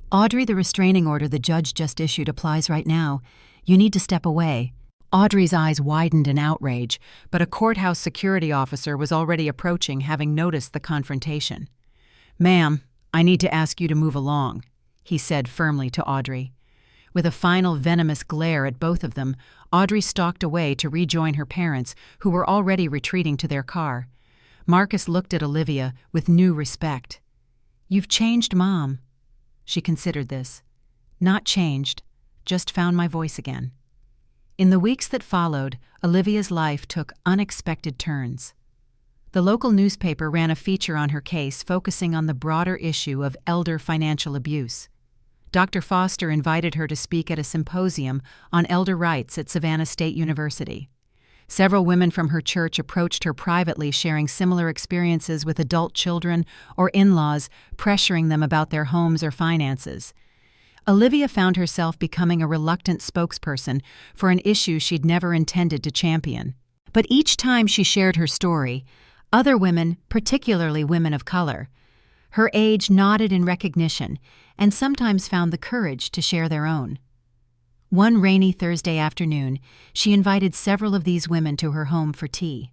"Audrey, the restraining order the judge just issued applies right now. You need to step away." Audrey's eyes widened in outrage, but a courthouse security officer was already approaching, having noticed the confrontation. "Ma'am, I need to ask you to move along," he said firmly to Audrey. With a final venomous glare at both of them, Audrey stalked away to rejoin her parents, who were already retreating to their car. Marcus looked at Olivia with new respect. "You've changed, Mom." She considered this. "Not changed, just found my voice again." In the weeks that followed, Olivia's life took unexpected turns. The local newspaper ran a feature on her case focusing on the broader issue of elder financial abuse. Dr. Foster invited her to speak at a symposium on elder rights at Savannah State University. Several women from her church approached her privately, sharing similar experiences with adult children or in-laws pressuring them about their homes or finances. Olivia found herself becoming a reluctant spokesperson for an issue she'd never intended to champion. But each time she shared her story, other women, particularly women of color, her age, nodded in recognition and sometimes found the courage to share their own. One rainy Thursday afternoon, she invited several of these women to her home for tea.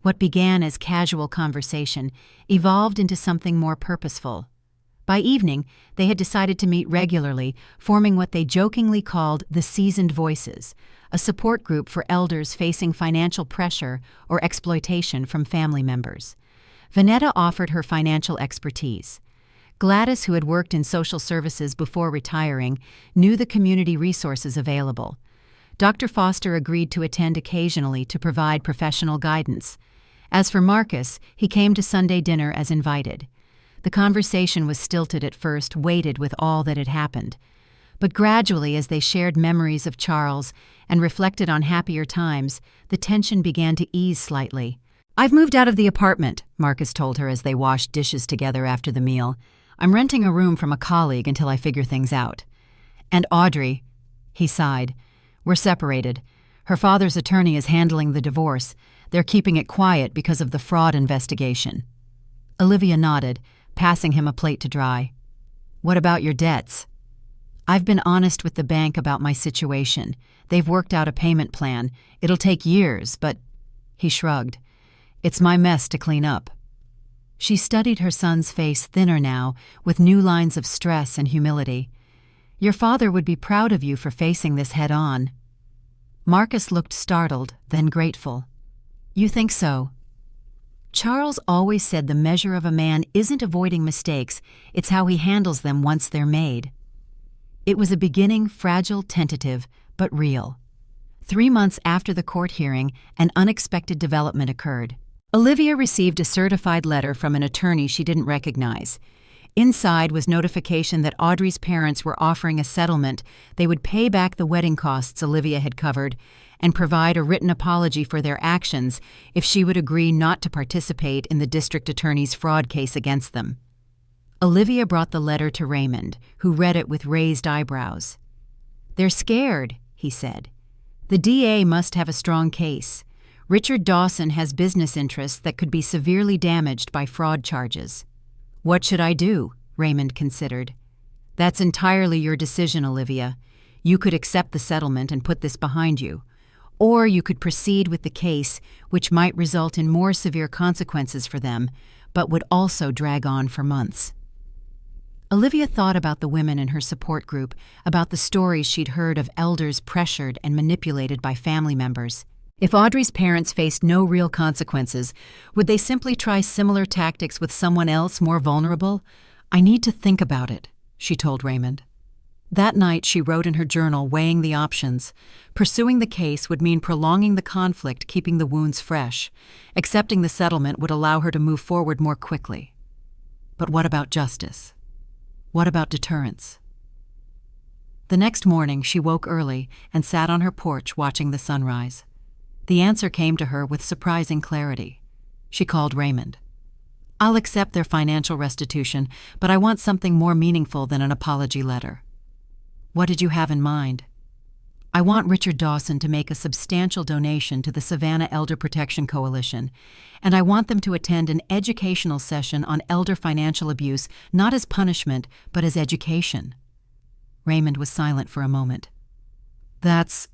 What began as casual conversation evolved into something more purposeful. By evening, they had decided to meet regularly, forming what they jokingly called the Seasoned Voices, a support group for elders facing financial pressure or exploitation from family members. Vanetta offered her financial expertise. Gladys, who had worked in social services before retiring, knew the community resources available. Dr. Foster agreed to attend occasionally to provide professional guidance. As for Marcus, he came to Sunday dinner as invited. The conversation was stilted at first, weighted with all that had happened. But gradually, as they shared memories of Charles and reflected on happier times, the tension began to ease slightly. "I've moved out of the apartment," Marcus told her as they washed dishes together after the meal. "I'm renting a room from a colleague until I figure things out." "And Audrey," he sighed, "we're separated. Her father's attorney is handling the divorce. They're keeping it quiet because of the fraud investigation. Olivia nodded, passing him a plate to dry. What about your debts? I've been honest with the bank about my situation. They've worked out a payment plan. It'll take years, but... He shrugged. It's my mess to clean up. She studied her son's face thinner now, with new lines of stress and humility. Your father would be proud of you for facing this head-on. Marcus looked startled, then grateful. You think so? Charles always said the measure of a man isn't avoiding mistakes, it's how he handles them once they're made. It was a beginning, fragile, tentative, but real. 3 months after the court hearing, an unexpected development occurred. Olivia received a certified letter from an attorney she didn't recognize. Inside was notification that Audrey's parents were offering a settlement. They would pay back the wedding costs Olivia had covered and provide a written apology for their actions if she would agree not to participate in the district attorney's fraud case against them. Olivia brought the letter to Raymond, who read it with raised eyebrows. They're scared, he said. The DA must have a strong case. Richard Dawson has business interests that could be severely damaged by fraud charges. What should I do? Raymond considered. That's entirely your decision, Olivia. You could accept the settlement and put this behind you. Or you could proceed with the case, which might result in more severe consequences for them, but would also drag on for months. Olivia thought about the women in her support group, about the stories she'd heard of elders pressured and manipulated by family members. If Audrey's parents faced no real consequences, would they simply try similar tactics with someone else more vulnerable? I need to think about it, she told Raymond. That night she wrote in her journal, weighing the options. Pursuing the case would mean prolonging the conflict, keeping the wounds fresh. Accepting the settlement would allow her to move forward more quickly. But what about justice? What about deterrence? The next morning she woke early and sat on her porch watching the sunrise. The answer came to her with surprising clarity. She called Raymond. I'll accept their financial restitution, but I want something more meaningful than an apology letter. What did you have in mind? I want Richard Dawson to make a substantial donation to the Savannah Elder Protection Coalition, and I want them to attend an educational session on elder financial abuse, not as punishment, but as education. Raymond was silent for a moment. That's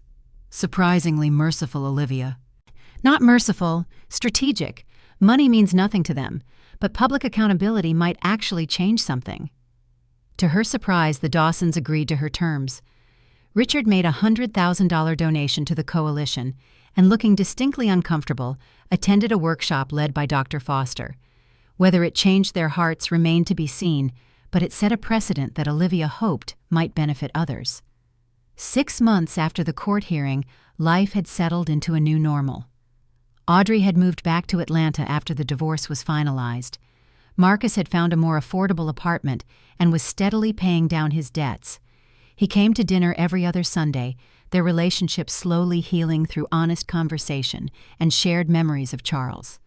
surprisingly merciful, Olivia. Not merciful, strategic. Money means nothing to them, but public accountability might actually change something. To her surprise, the Dawsons agreed to her terms. Richard made a $100,000 donation to the coalition and, looking distinctly uncomfortable, attended a workshop led by Dr. Foster. Whether it changed their hearts remained to be seen, but it set a precedent that Olivia hoped might benefit others. 6 months after the court hearing, life had settled into a new normal. Audrey had moved back to Atlanta after the divorce was finalized. Marcus had found a more affordable apartment and was steadily paying down his debts. He came to dinner every other Sunday, their relationship slowly healing through honest conversation and shared memories of Charles.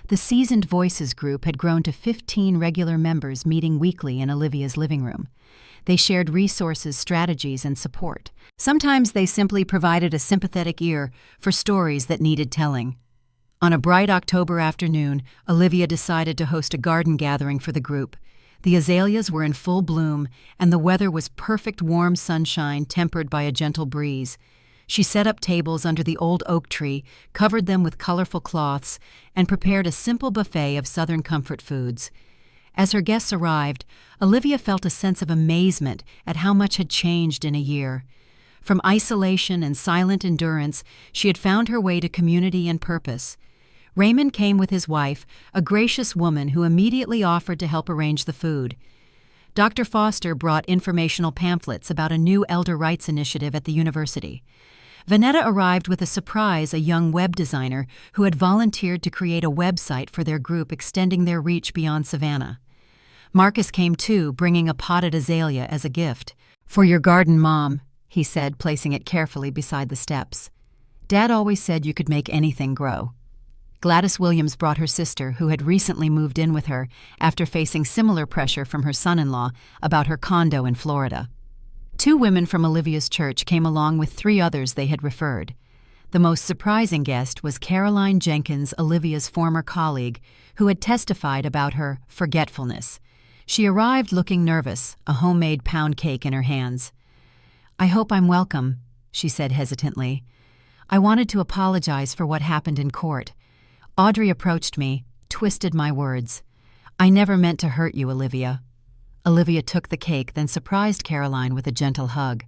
The Seasoned Voices group had grown to 15 regular members meeting weekly in Olivia's living room. They shared resources, strategies, and support. Sometimes they simply provided a sympathetic ear for stories that needed telling. On a bright October afternoon, Olivia decided to host a garden gathering for the group. The azaleas were in full bloom, and the weather was perfect warm sunshine tempered by a gentle breeze. She set up tables under the old oak tree, covered them with colorful cloths, and prepared a simple buffet of Southern comfort foods. As her guests arrived, Olivia felt a sense of amazement at how much had changed in a year. From isolation and silent endurance, she had found her way to community and purpose. Raymond came with his wife, a gracious woman who immediately offered to help arrange the food. Dr. Foster brought informational pamphlets about a new elder rights initiative at the university. Vanetta arrived with a surprise, a young web designer who had volunteered to create a website for their group extending their reach beyond Savannah. Marcus came too, bringing a potted azalea as a gift. For your garden, Mom, he said, placing it carefully beside the steps. Dad always said you could make anything grow. Gladys Williams brought her sister, who had recently moved in with her after facing similar pressure from her son-in-law about her condo in Florida. 2 women from Olivia's church came along with 3 others they had referred. The most surprising guest was Caroline Jenkins, Olivia's former colleague, who had testified about her forgetfulness. She arrived looking nervous, a homemade pound cake in her hands. "I hope I'm welcome," she said hesitantly. "I wanted to apologize for what happened in court. Audrey approached me, twisted my words. I never meant to hurt you, Olivia." Olivia took the cake, then surprised Caroline with a gentle hug.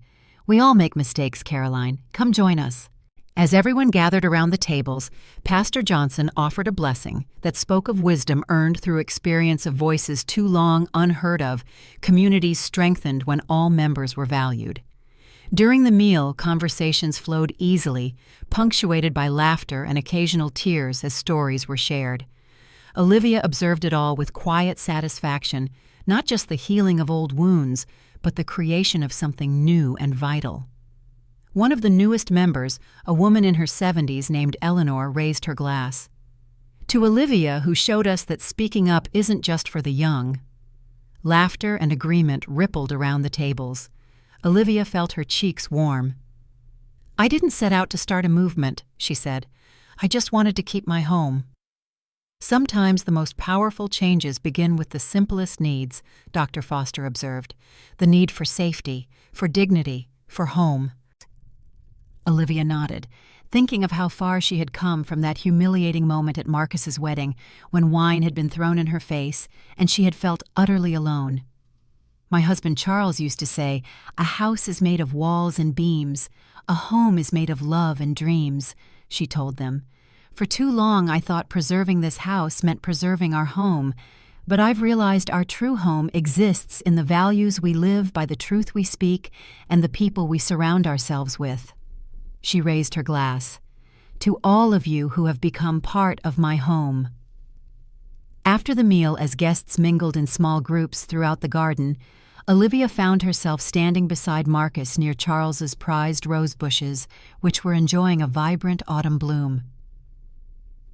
"We all make mistakes, Caroline. Come join us." As everyone gathered around the tables, Pastor Johnson offered a blessing that spoke of wisdom earned through experience of voices too long unheard of, communities strengthened when all members were valued. During the meal, conversations flowed easily, punctuated by laughter and occasional tears as stories were shared. Olivia observed it all with quiet satisfaction, not just the healing of old wounds, but the creation of something new and vital. One of the newest members, a woman in her 70s named Eleanor, raised her glass. To Olivia, who showed us that speaking up isn't just for the young. Laughter and agreement rippled around the tables. Olivia felt her cheeks warm. "I didn't set out to start a movement," she said. "I just wanted to keep my home." Sometimes the most powerful changes begin with the simplest needs, Dr. Foster observed. The need for safety, for dignity, for home. Olivia nodded, thinking of how far she had come from that humiliating moment at Marcus's wedding when wine had been thrown in her face and she had felt utterly alone. "My husband Charles used to say, 'A house is made of walls and beams. A home is made of love and dreams,'" she told them. "For too long I thought preserving this house meant preserving our home, but I've realized our true home exists in the values we live by, the truth we speak, and the people we surround ourselves with." She raised her glass. "To all of you who have become part of my home." After the meal, as guests mingled in small groups throughout the garden, Olivia found herself standing beside Marcus near Charles's prized rose bushes, which were enjoying a vibrant autumn bloom.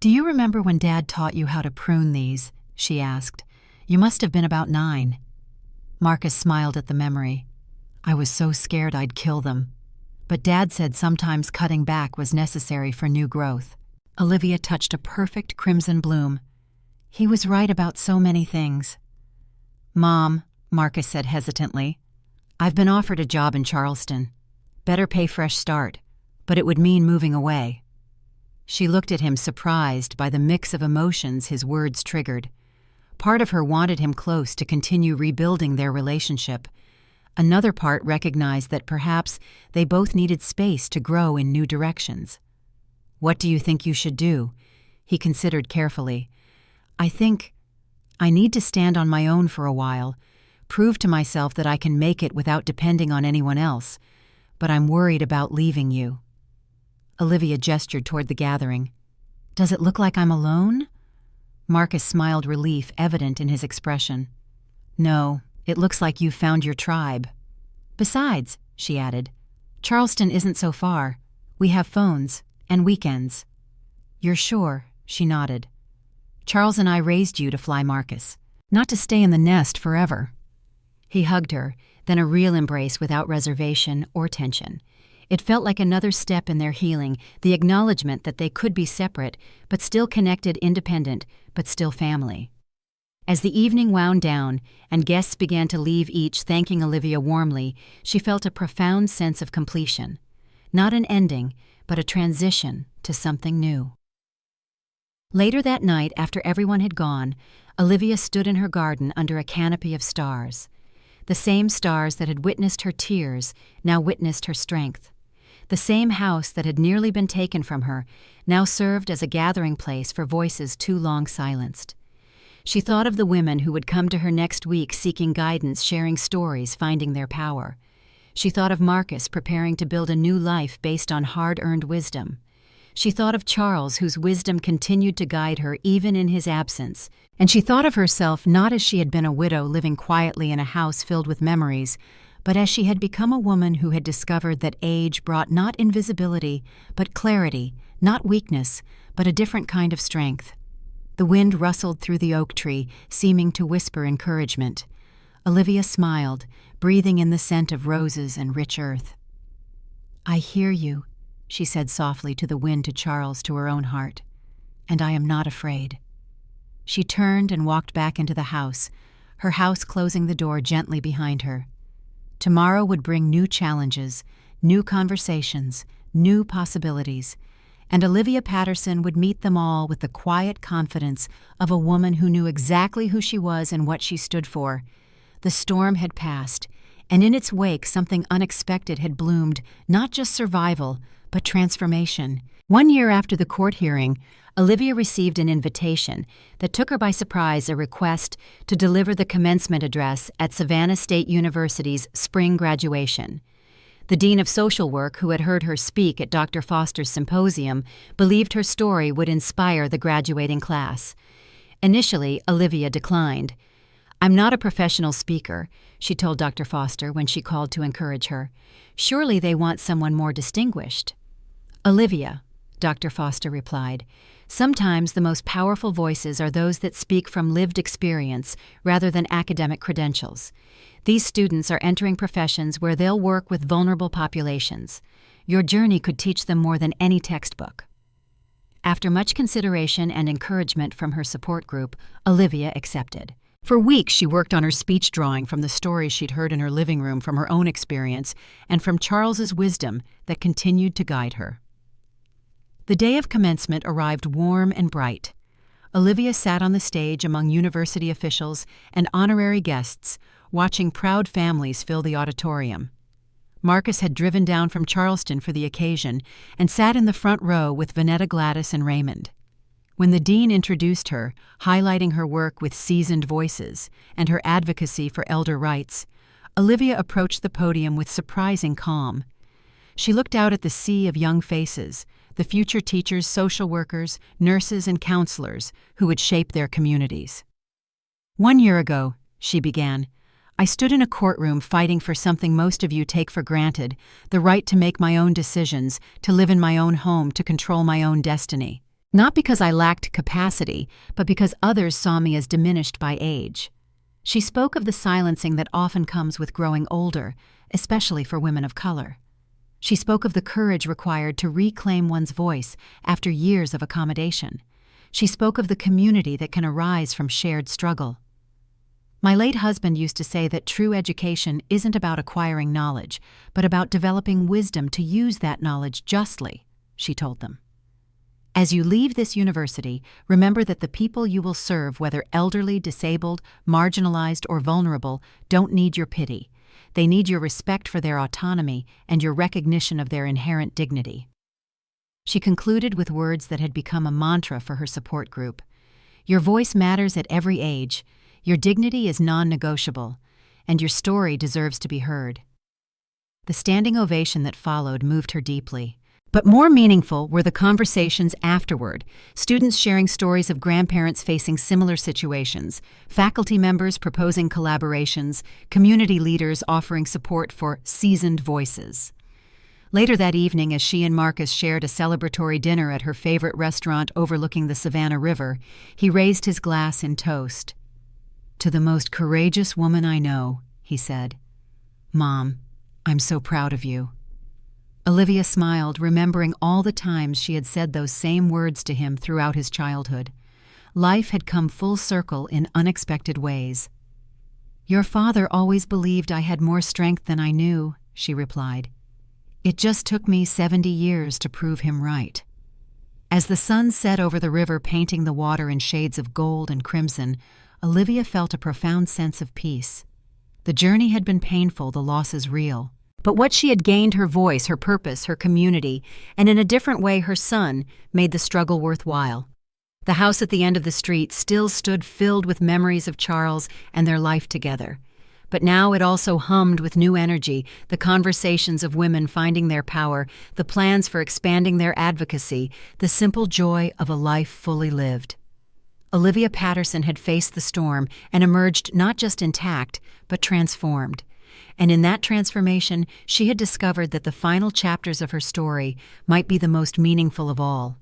"Do you remember when Dad taught you how to prune these?" she asked. "You must have been about 9. Marcus smiled at the memory. "I was so scared I'd kill them. But Dad said sometimes cutting back was necessary for new growth." Olivia touched a perfect crimson bloom. "He was right about so many things." "Mom," Marcus said hesitantly, "I've been offered a job in Charleston. Better pay, fresh start, but it would mean moving away." She looked at him, surprised by the mix of emotions his words triggered. Part of her wanted him close to continue rebuilding their relationship. Another part recognized that perhaps they both needed space to grow in new directions. "What do you think you should do?" He considered carefully. "I think I need to stand on my own for a while, prove to myself that I can make it without depending on anyone else, but I'm worried about leaving you." Olivia gestured toward the gathering. "Does it look like I'm alone?" Marcus smiled, relief evident in his expression. "No, it looks like you've found your tribe. Besides," she added, "Charleston isn't so far. We have phones and weekends." "You're sure?" She nodded. "Charles and I raised you to fly Marcus, not to stay in the nest forever." He hugged her, then a real embrace without reservation or tension. It felt like another step in their healing, the acknowledgement that they could be separate, but still connected, independent, but still family. As the evening wound down and guests began to leave, each thanking Olivia warmly, she felt a profound sense of completion. Not an ending, but a transition to something new. Later that night, after everyone had gone, Olivia stood in her garden under a canopy of stars. The same stars that had witnessed her tears now witnessed her strength. The same house that had nearly been taken from her now served as a gathering place for voices too long silenced. She thought of the women who would come to her next week seeking guidance, sharing stories, finding their power. She thought of Marcus preparing to build a new life based on hard-earned wisdom. She thought of Charles, whose wisdom continued to guide her even in his absence. And she thought of herself not as she had been a widow living quietly in a house filled with memories, but as she had become a woman who had discovered that age brought not invisibility, but clarity, not weakness, but a different kind of strength. The wind rustled through the oak tree, seeming to whisper encouragement. Olivia smiled, breathing in the scent of roses and rich earth. "I hear you," she said softly to the wind, to Charles, to her own heart. "And I am not afraid." She turned and walked back into the house, her house closing the door gently behind her. Tomorrow would bring new challenges, new conversations, new possibilities, and Olivia Patterson would meet them all with the quiet confidence of a woman who knew exactly who she was and what she stood for. The storm had passed, and in its wake something unexpected had bloomed, not just survival, but transformation. 1 year after the court hearing, Olivia received an invitation that took her by surprise, a request to deliver the commencement address at Savannah State University's spring graduation. The dean of social work, who had heard her speak at Dr. Foster's symposium, believed her story would inspire the graduating class. Initially, Olivia declined. "I'm not a professional speaker," she told Dr. Foster when she called to encourage her. "Surely they want someone more distinguished." "Olivia," Dr. Foster replied, "sometimes the most powerful voices are those that speak from lived experience rather than academic credentials. These students are entering professions where they'll work with vulnerable populations. Your journey could teach them more than any textbook." After much consideration and encouragement from her support group, Olivia accepted. For weeks she worked on her speech, drawing from the stories she'd heard in her living room, from her own experience, and from Charles's wisdom that continued to guide her. The day of commencement arrived warm and bright. Olivia sat on the stage among university officials and honorary guests, watching proud families fill the auditorium. Marcus had driven down from Charleston for the occasion and sat in the front row with Vanetta, Gladys, and Raymond. When the dean introduced her, highlighting her work with seasoned voices and her advocacy for elder rights, Olivia approached the podium with surprising calm. She looked out at the sea of young faces, the future teachers, social workers, nurses, and counselors who would shape their communities. "1 year ago," she began, "I stood in a courtroom fighting for something most of you take for granted, the right to make my own decisions, to live in my own home, to control my own destiny. Not because I lacked capacity, but because others saw me as diminished by age." She spoke of the silencing that often comes with growing older, especially for women of color. She spoke of the courage required to reclaim one's voice after years of accommodation. She spoke of the community that can arise from shared struggle. "My late husband used to say that true education isn't about acquiring knowledge, but about developing wisdom to use that knowledge justly," she told them. "As you leave this university, remember that the people you will serve, whether elderly, disabled, marginalized, or vulnerable, don't need your pity. They need your respect for their autonomy and your recognition of their inherent dignity." She concluded with words that had become a mantra for her support group. "Your voice matters at every age, your dignity is non-negotiable, and your story deserves to be heard." The standing ovation that followed moved her deeply. But more meaningful were the conversations afterward, students sharing stories of grandparents facing similar situations, faculty members proposing collaborations, community leaders offering support for seasoned voices. Later that evening, as she and Marcus shared a celebratory dinner at her favorite restaurant overlooking the Savannah River, he raised his glass in toast. "To the most courageous woman I know," he said. "Mom, I'm so proud of you." Olivia smiled, remembering all the times she had said those same words to him throughout his childhood. Life had come full circle in unexpected ways. "Your father always believed I had more strength than I knew," she replied. "It just took me 70 years to prove him right." As the sun set over the river, painting the water in shades of gold and crimson, Olivia felt a profound sense of peace. The journey had been painful, the losses real. But what she had gained, her voice, her purpose, her community, and in a different way her son, made the struggle worthwhile. The house at the end of the street still stood filled with memories of Charles and their life together. But now it also hummed with new energy, the conversations of women finding their power, the plans for expanding their advocacy, the simple joy of a life fully lived. Olivia Patterson had faced the storm and emerged not just intact, but transformed. And in that transformation, she had discovered that the final chapters of her story might be the most meaningful of all.